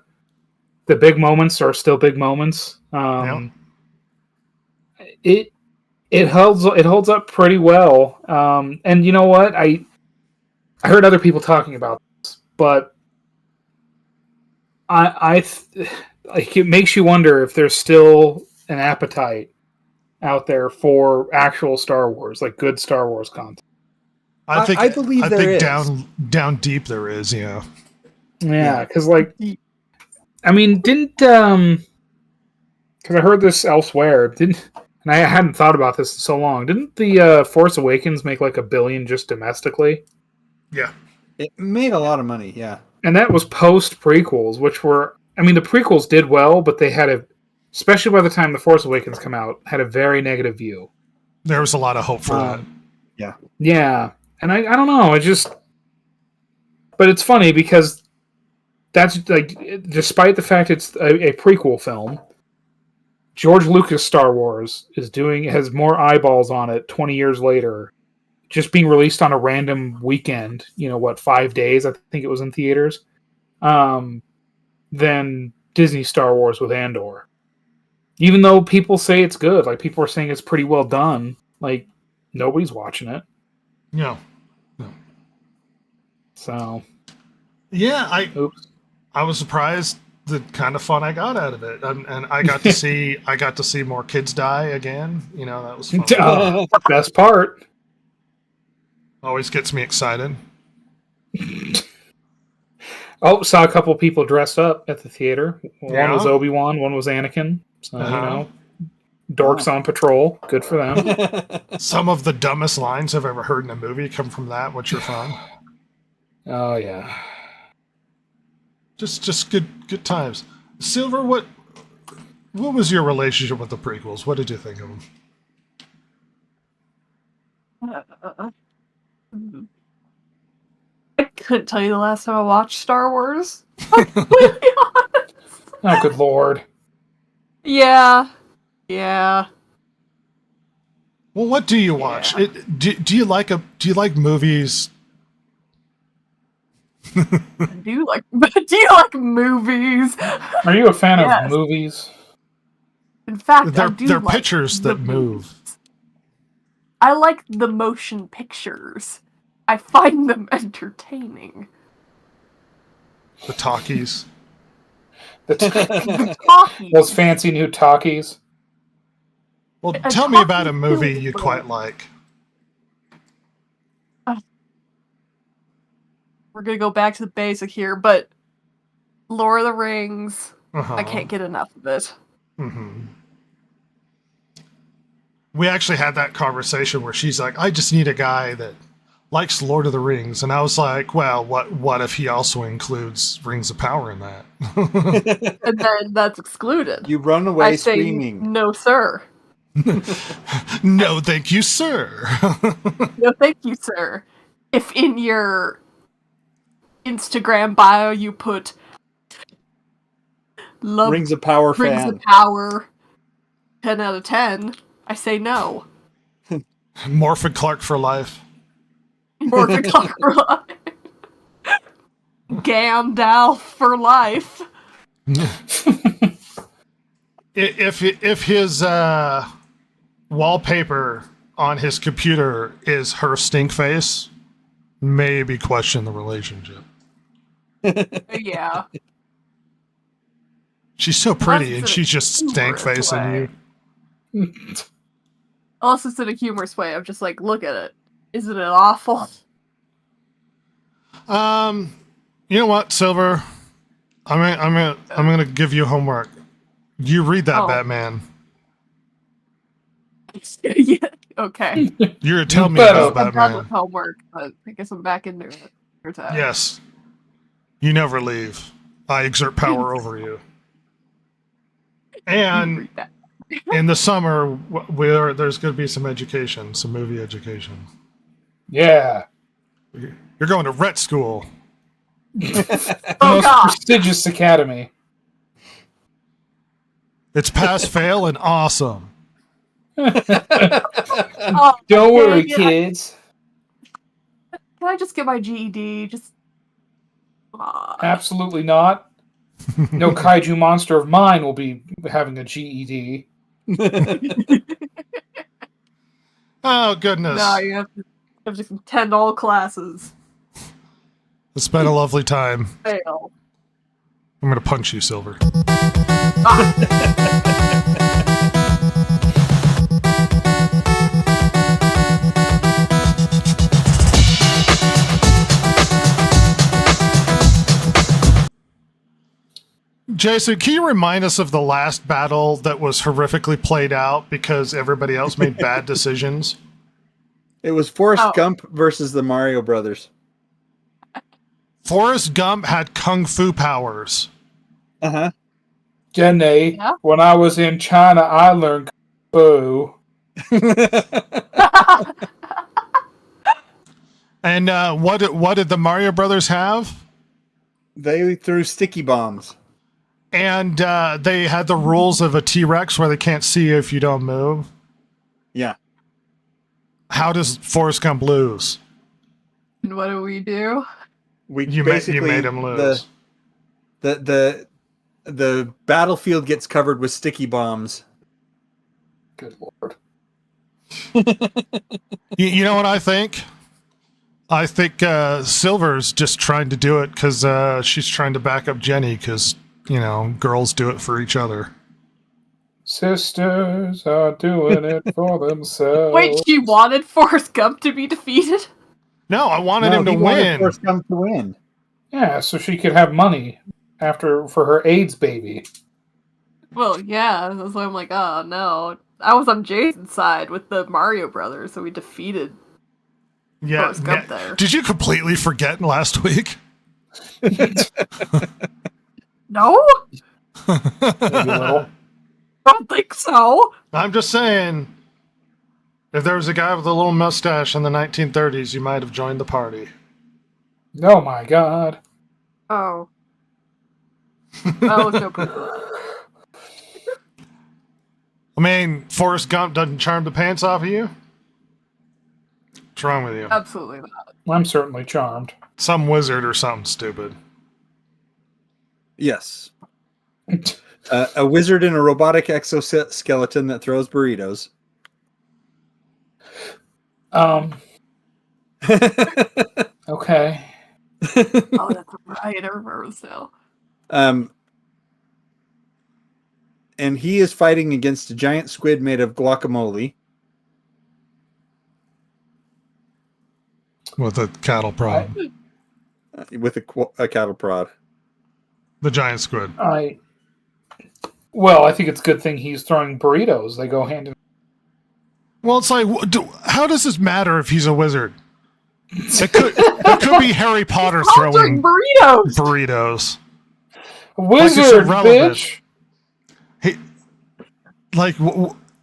S5: big moments are still big moments. It holds up pretty well. And you know what? I heard other people talking about this, but like it makes you wonder if there's still an appetite out there for actual Star Wars, like good Star Wars content.
S4: I believe there is.
S3: down deep there is, yeah.
S5: Yeah, because like, I mean, didn't because I heard this elsewhere, and I hadn't thought about this in so long. Didn't the Force Awakens make like $1 billion just domestically?
S3: Yeah,
S4: it made a lot of money. Yeah,
S5: and that was post prequels, which were, I mean, the prequels did well, but they had especially by the time the Force Awakens come out, had a very negative view.
S3: There was a lot of hope for that.
S5: Yeah, and I don't know, but it's funny because that's like, despite the fact it's a prequel film, George Lucas Star Wars has more eyeballs on it 20 years later, just being released on a random weekend, 5 days, I think it was in theaters, than Disney Star Wars with Andor. Even though people say it's good, like people are saying it's pretty well done, like nobody's watching it.
S3: No.
S5: So,
S3: yeah, I was surprised the kind of fun I got out of it, and I got to see more kids die again. That was fun.
S5: Best part.
S3: Always gets me excited.
S5: Oh, saw a couple people dressed up at the theater. One
S3: Yeah.
S5: was Obi-Wan, one was Anakin. So,
S3: Uh-huh.
S5: dorks on patrol. Good for them.
S3: Some of the dumbest lines I've ever heard in a movie come from that, which are fun.
S5: Oh, yeah.
S3: Just good times. Silver, what was your relationship with the prequels? What did you think of them?
S8: I couldn't tell you the last time I watched Star Wars. I'm completely honest.
S5: Oh, good lord.
S8: Yeah.
S3: Well, what do you watch? Do you like movies?
S8: Do you like movies?
S5: Are you a fan
S8: Yes.
S5: of movies?
S8: In fact,
S3: They're
S8: I do like
S3: pictures
S8: the
S3: that move.
S8: movies. I like the motion pictures. I find them entertaining.
S3: The talkies.
S8: Talkies.
S5: Those fancy new talkies.
S3: Well,
S8: A
S3: tell me about a
S8: talkie
S3: movie
S8: feels
S3: you
S8: good.
S3: quite like.
S8: We're gonna go back to the basic here, but Lord of the Rings,
S3: Uh-huh.
S8: I can't get enough of it.
S3: Mm-hmm. We actually had that conversation where she's like, I just need a guy that likes Lord of the Rings. And I was like, well, what if he also includes Rings of Power in that?
S8: And then that's excluded.
S4: You run away
S8: I say,
S4: screaming.
S8: no, sir.
S3: No, thank you, sir.
S8: No, thank you, sir. If in your Instagram bio you put love
S4: Rings of Power
S8: Rings
S4: fan.
S8: of Power 10 out of 10, I say no.
S3: Morphin Clark for life.
S8: Morphin Clark for life. Gandalf for life.
S3: If his wallpaper on his computer is her stink face, maybe question the relationship.
S8: Yeah.
S3: She's so pretty,
S8: Unless
S3: and
S8: it's
S3: she's just
S8: in a
S3: stank
S8: humorous
S3: facing
S8: way.
S3: you.
S8: Also, it's in a humorous way. I'm just like, look at it. Isn't it awful?
S3: You know what, Silver? I'm gonna give you homework. You read that
S8: Oh.
S3: Batman.
S8: Yeah, okay.
S3: You're gonna tell me
S5: better.
S3: about
S8: I'm done with
S3: Batman.
S8: homework, but I guess I'm back into it. Your time.
S3: Yes. You never leave. I exert power over you. And
S8: Read that.
S3: in the summer, there's going to be some education, some movie education.
S5: Yeah.
S3: You're going to Rhett School.
S5: The
S8: Oh,
S5: most
S8: God.
S5: prestigious academy.
S3: It's pass, fail, and awesome.
S8: Oh,
S5: Don't worry,
S8: yeah.
S5: kids.
S8: Can I just get my GED? Just.
S5: Absolutely not. No kaiju monster of mine will be having a GED.
S3: Oh, goodness.
S8: No, you have to attend all classes.
S3: It's been a lovely time.
S8: Fail.
S3: I'm going to punch you, Silver. Jason, can you remind us of the last battle that was horrifically played out because everybody else made bad decisions?
S4: It was Forrest
S8: Oh.
S4: Gump versus the Mario Brothers.
S3: Forrest Gump had kung fu powers.
S4: Uh-huh.
S5: Jenny,
S8: Yeah?
S5: when I was in China, I learned Kung
S3: And what did the Mario Brothers have?
S4: They threw sticky bombs.
S3: And they had the rules of a T-Rex where they can't see you if you don't move.
S4: Yeah.
S3: How does Forrest Gump lose?
S8: And what do we do?
S4: We
S3: You
S4: basically
S3: made him lose.
S4: The battlefield gets covered with sticky bombs.
S5: Good lord.
S3: You know what I think? I think Silver's just trying to do it because she's trying to back up Jenny because, you know, girls do it for each other.
S5: Sisters are doing it for themselves.
S8: Wait, she wanted Forrest Gump to be defeated?
S3: No, I wanted
S4: No,
S3: him to
S4: he wanted
S3: win.
S4: Forrest Gump to win.
S5: Yeah, so she could have money for her AIDS baby.
S8: Well, yeah, that's why I'm like, oh no. I was on Jason's side with the Mario Brothers, so we defeated
S3: Yeah.
S8: Forrest Gump there.
S3: Did you completely forget last week?
S8: No?
S5: Maybe a little.
S8: Don't think so.
S3: I'm just saying, if there was a guy with a little mustache in the 1930s, you might have joined the party.
S5: Oh my god.
S8: Oh. That was no problem.
S3: I mean, Forrest Gump doesn't charm the pants off of you? What's wrong with you?
S8: Absolutely not.
S5: I'm certainly charmed.
S3: Some wizard or something stupid.
S4: Yes. A wizard in a robotic exoskeleton that throws burritos.
S5: Okay.
S8: Oh, that's right. I remember this now.
S4: And he is fighting against a giant squid made of guacamole.
S3: With a cattle prod.
S4: With a cattle prod.
S3: The giant squid.
S5: Well, I think it's a good thing he's throwing burritos. They go hand in.
S3: Well, it's like, how does this matter if he's a wizard? It could be Harry Potter throwing
S8: burritos.
S3: burritos.
S5: Wizard,
S3: irrelevant.
S5: bitch!
S3: Hey, like,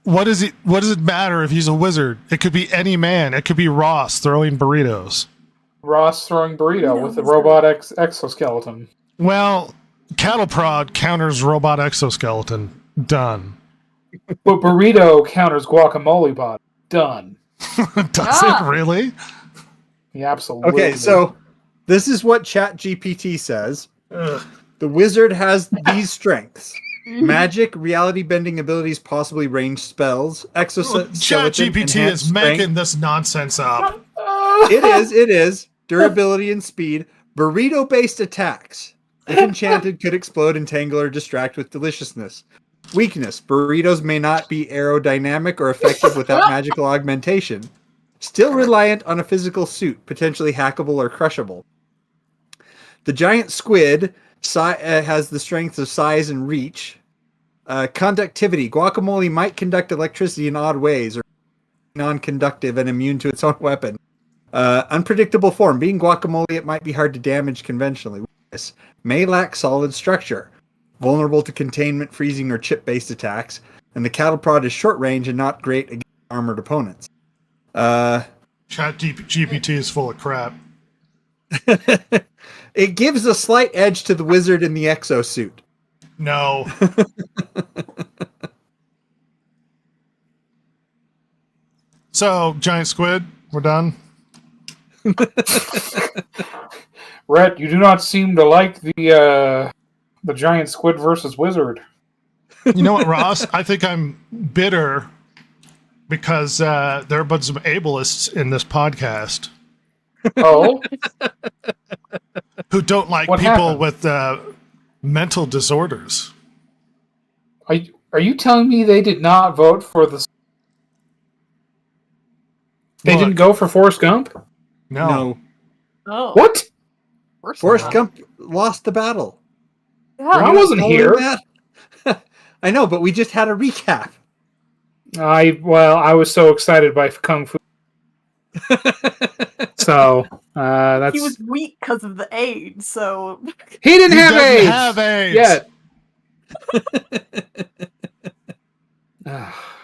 S3: what does it matter if he's a wizard? It could be any man. It could be Ross throwing burritos.
S5: Ross throwing burrito with the robot exoskeleton.
S3: Well, cattle prod counters robot exoskeleton. Done.
S5: But burrito counters guacamole body. Done.
S3: Does it really?
S5: Yeah, absolutely.
S4: Okay, so this is what ChatGPT says.
S3: Ugh.
S4: The wizard has these strengths: magic, reality bending abilities, possibly ranged spells, exoskeleton.
S3: ChatGPT
S4: enhanced
S3: is making
S4: strength.
S3: this nonsense up.
S4: It is durability and speed. Burrito-based attacks, if enchanted, could explode, entangle, or distract with deliciousness. Weakness: burritos may not be aerodynamic or effective without magical augmentation. Still reliant on a physical suit, potentially hackable or crushable. The giant squid has the strength of size and reach. Conductivity: guacamole might conduct electricity in odd ways, or non-conductive and immune to its own weapon. Unpredictable form: being guacamole, it might be hard to damage conventionally. Weakness: may lack solid structure. Vulnerable to containment, freezing, or chip-based attacks. And the cattle prod is short range and not great against armored opponents.
S3: ChatGPT is full of crap.
S4: It gives a slight edge to the wizard in the exosuit.
S3: No. So, giant squid, we're done.
S5: Rhett, you do not seem to like the giant squid versus wizard.
S3: You know what, Ross? I think I'm bitter because there have been some ableists in this podcast
S5: Oh,
S3: who don't like
S5: What
S3: people
S5: happened?
S3: with mental disorders.
S5: are you telling me they did not vote for the? They
S3: Look,
S5: didn't go for Forrest Gump.
S3: No.
S8: Oh.
S5: What?
S4: Forrest Gump lost the battle.
S8: Yeah.
S5: I wasn't
S4: Following
S5: here.
S4: that? I know, but we just had a recap.
S5: I was so excited by Kung Fu. So that's
S7: He was weak because of the AIDS, so
S5: he didn't
S3: He
S5: have
S3: doesn't
S5: AIDS
S3: have AIDS.
S5: yet.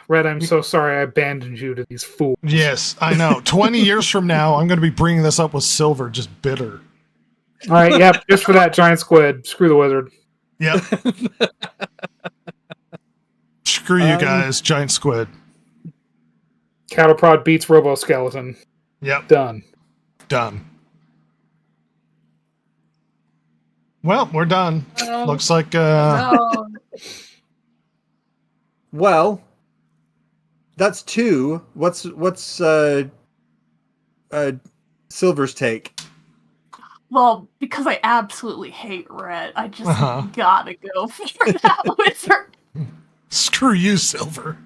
S5: Red, I'm so sorry I abandoned you to these fools.
S3: Yes, I know. 20 years from now, I'm going to be bringing this up with Silver, just bitter.
S5: All right, yep, just for that giant squid. Screw the wizard.
S3: Yep. Screw you guys, giant squid.
S5: Cattle prod beats Robo Skeleton.
S3: Yep,
S5: Done.
S3: done. Well, we're done. Looks like
S8: No.
S4: Well, that's two. What's Silver's take?
S7: well, because I absolutely hate red, I just
S3: Uh-huh.
S7: gotta go for that wizard.
S3: screw you, Silver.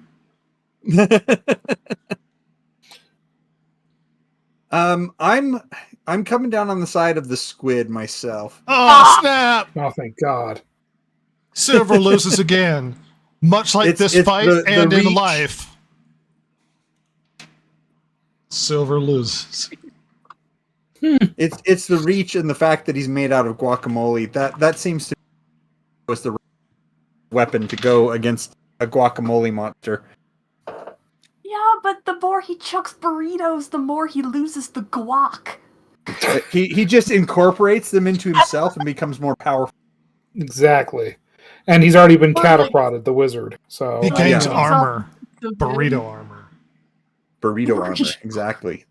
S4: I'm I'm coming down on the side of the squid myself.
S3: Oh, snap!
S5: Oh, thank God.
S3: Silver loses again. Much like
S4: It's-
S3: this
S4: it's
S3: fight
S4: the
S3: and in
S4: reach.
S3: life. Silver loses.
S4: It's the reach and the fact that he's made out of guacamole. That seems to was the weapon to go against a guacamole monster.
S8: Yeah, but the more he chucks burritos, the more he loses the guac.
S4: He just incorporates them into himself and becomes more powerful.
S5: Exactly. And he's already been
S8: Well, like-
S5: cataprodded, the wizard. So
S3: He gains
S4: yeah.
S3: armor.
S8: So good.
S3: Burrito armor.
S4: Burrito armor, exactly.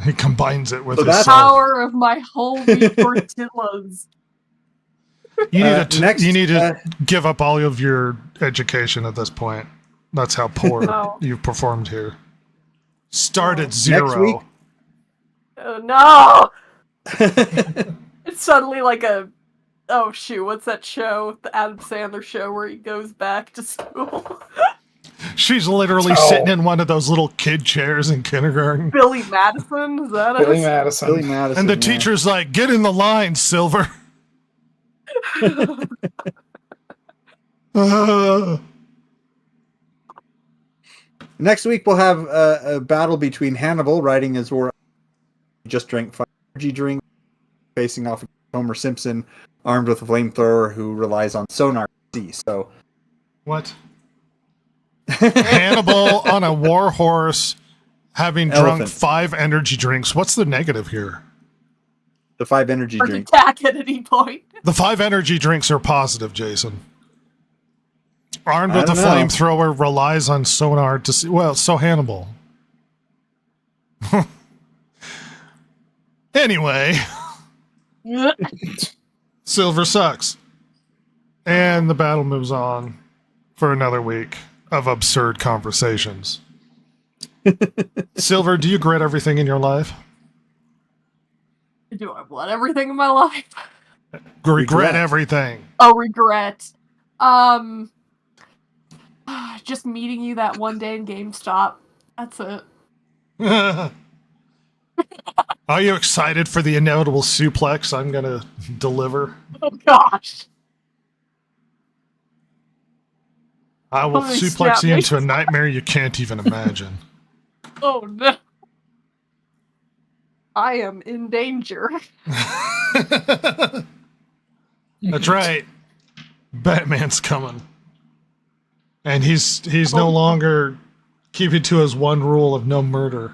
S3: He combines it with
S4: So
S3: his
S4: that's-
S3: soul.
S8: Power of my whole wheat tortillas.
S3: You need to
S4: next,
S3: you need to give up all of your education at this point. That's how poor
S8: No.
S3: you've performed here. Start at
S4: week-
S3: 0.
S8: Oh no! It's suddenly like a oh shoot, what's that show? The Adam Sandler show where he goes back to school.
S3: She's literally
S5: Oh.
S3: sitting in one of those little kid chairs in kindergarten.
S8: Billy Madison, is that
S5: Billy
S8: us?
S5: Madison.
S4: Billy Madison.
S3: And the
S4: yeah.
S3: teacher's like, get in the line, Silver.
S4: Next week we'll have a battle between Hannibal riding his war. He just drank 5 energy drink, facing off Homer Simpson, armed with a flamethrower, who relies on sonar to see. So
S3: What? Hannibal on a war horse, having drunk
S4: Elephant.
S3: 5 energy drinks. What's the negative here?
S4: the 5 energy
S8: Or
S4: drink.
S8: attack at any point.
S3: The 5 energy drinks are positive, Jason. Armed
S4: I
S3: with a
S4: don't know.
S3: flamethrower, relies on sonar to see. Well, so Hannibal. Anyway, Silver sucks. And the battle moves on for another week of absurd conversations. Silver, do you regret everything in your life?
S8: Do I want everything in my life?
S3: Regret everything.
S8: Oh, regret. Just meeting you that one day in GameStop. That's it.
S3: Are you excited for the inevitable suplex I'm going to deliver?
S8: Oh gosh.
S3: I will
S8: Holy
S3: suplex
S8: snap.
S3: you into a nightmare you can't even imagine.
S8: Oh no. I am in danger.
S3: That's right. Batman's coming. And he's no longer keeping to his one rule of no murder.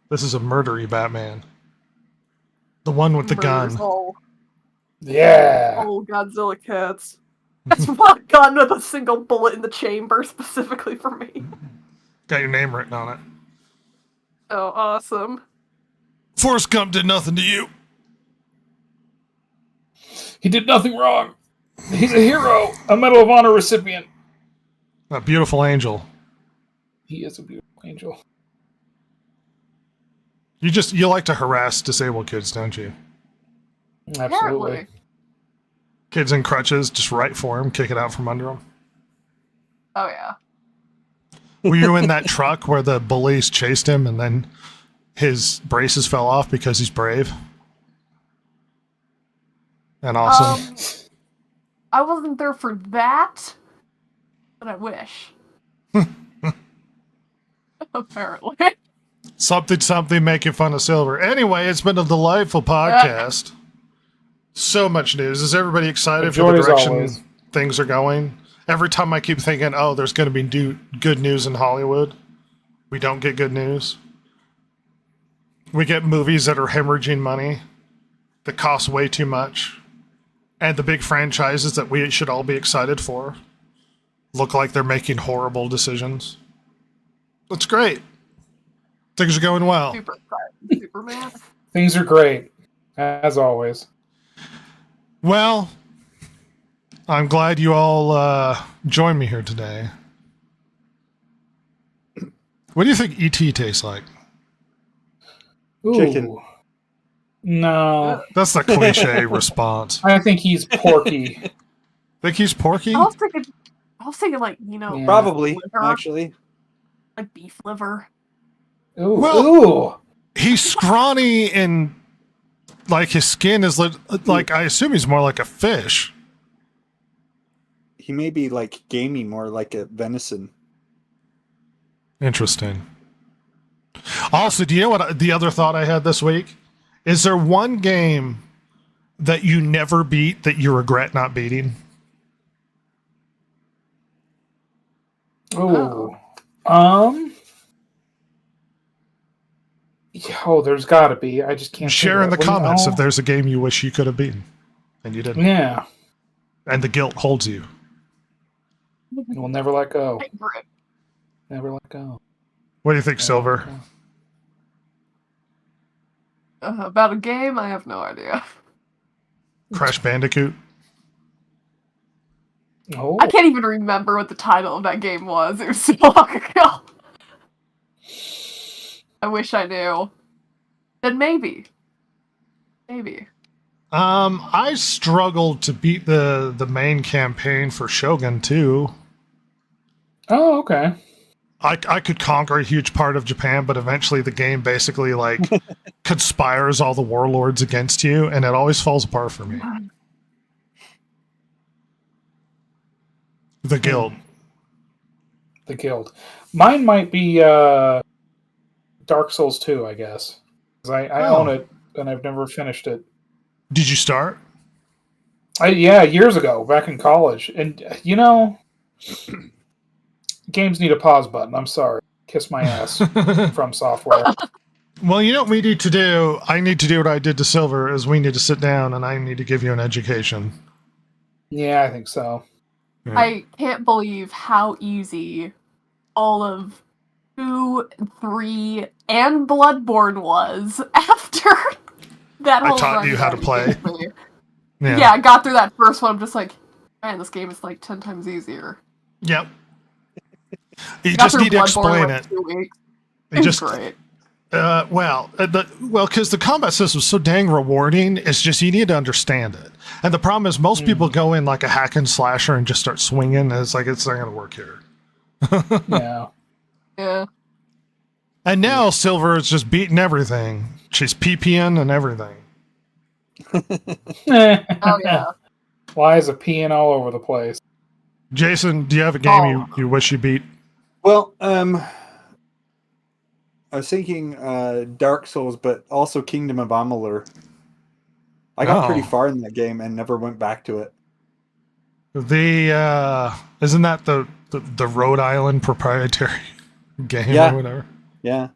S3: This is a murdery Batman. The one with the
S8: Murders
S3: gun.
S8: all
S5: Yeah.
S8: Godzilla cats. That's one gun with a single bullet in the chamber specifically for me.
S3: Got your name written on it.
S8: Oh, awesome.
S3: Forrest Gump did nothing to you.
S5: He did nothing wrong. He's a hero, a Medal of Honor recipient.
S3: A beautiful angel.
S5: He is a beautiful angel.
S3: You like to harass disabled kids, don't you?
S5: Absolutely.
S8: Apparently.
S3: Kids in crutches, just right for him, kick it out from under them.
S8: Oh yeah.
S3: Were you in that truck where the bullies chased him and then his braces fell off because he's brave? And awesome.
S8: I wasn't there for that, but I wish. Apparently.
S3: Something making fun of Silver. Anyway, it's been a delightful podcast. So much news. Is everybody excited for the
S5: Enjoy as
S3: direction
S5: always.
S3: things are going? Every time I keep thinking, oh, there's going to be good news in Hollywood, we don't get good news. We get movies that are hemorrhaging money, that cost way too much, and the big franchises that we should all be excited for look like they're making horrible decisions. That's great. Things are going well.
S8: Super excited. Superman.
S5: Things are great, as always.
S3: Well, I'm glad you all joined me here today. What do you think E.T. tastes like?
S5: Ooh.
S4: Chicken.
S5: No.
S3: That's the cliche response.
S5: I think he's porky.
S3: Think he's porky?
S8: I was thinking like,
S5: Yeah.
S4: Probably,
S8: liver,
S4: actually.
S8: like beef liver.
S5: Ooh.
S3: Well-
S5: Ooh.
S3: He's scrawny and like his skin is like I assume he's more like a fish.
S4: He may be like gamey, more like a venison.
S3: Interesting. Also, do you know what the other thought I had this week? Is there one game that you never beat that you regret not beating?
S5: Oh. There's got to be. I just can't.
S3: Share in the comments
S5: Oh.
S3: if there's a game you wish you could have beaten and you didn't.
S5: Yeah.
S3: And the guilt holds you.
S5: And we'll never let go.
S8: Favorite.
S5: Never let go.
S3: What do you think, Silver?
S5: Okay.
S8: About a game, I have no idea.
S3: Crash Bandicoot?
S5: Oh.
S8: I can't even remember what the title of that game was. It was so long ago. I wish I knew. Then maybe. Maybe.
S3: I struggled to beat the main campaign for Shogun 2.
S5: Oh, okay.
S3: I could conquer a huge part of Japan, but eventually the game basically like conspires all the warlords against you, and it always falls apart for me. The Guild.
S5: The Guild. Mine might be Dark Souls 2, I guess. 'Cause I own it, and I've never finished it.
S3: Did you start?
S5: Yeah, years ago, back in college. And, games need a pause button. I'm sorry. Kiss my ass from software.
S3: Well, you know what we need to do? I need to do what I did to Silver, is we need to sit down and I need to give you an education.
S5: Yeah, I think so.
S3: Yeah.
S8: I can't believe how easy all of 2, 3, and Bloodborne was after that
S3: I
S8: whole
S3: taught
S8: run
S3: you how to
S8: that
S3: play.
S8: gave me. Yeah, I got through that first one. I'm just like, man, this game is like 10 times easier.
S3: Yep. You
S8: Got
S3: just
S8: through
S3: need to
S8: Bloodborne
S3: explain
S8: in like
S3: it.
S8: 2 weeks.
S3: You
S8: It was
S3: just
S8: great.
S3: because the combat system is so dang rewarding. It's just you need to understand it. And the problem is most people go in like a hack and slasher and just start swinging. And it's like it's not going to work here.
S5: Yeah.
S8: Yeah.
S3: And now Silver is just beating everything. She's PPing and everything.
S8: Oh, yeah.
S5: Lies are peeing all over the place.
S3: Jason, do you have a game you wish you beat?
S4: Well, I was thinking Dark Souls, but also Kingdom of Amalur. I got pretty far in that game and never went back to it.
S3: The isn't that the Rhode Island proprietary game
S4: Yeah.
S3: or whatever?
S4: Yeah.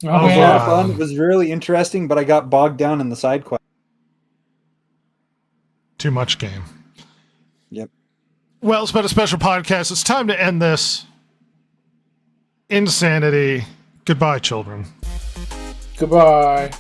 S5: Oh,
S4: It was a lot
S5: yeah.
S4: of fun. It was really interesting, but I got bogged down in the side quest.
S3: Too much game.
S4: Yep.
S3: Well, it's been a special podcast. It's time to end this insanity. Goodbye, children.
S5: Goodbye.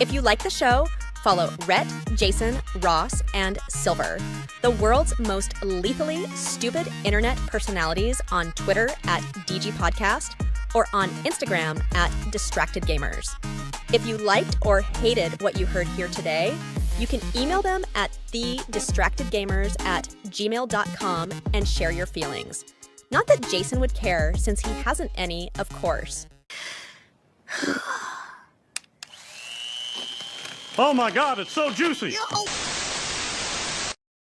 S9: If you like the show, follow Rhett, Jason, Ross, and Silver, the world's most lethally stupid internet personalities, on Twitter at DG Podcast or on Instagram at Distracted Gamers. If you liked or hated what you heard here today, you can email them at thedistractedgamers@gmail.com and share your feelings. Not that Jason would care, since he hasn't any, of course.
S10: Oh my God, it's so juicy.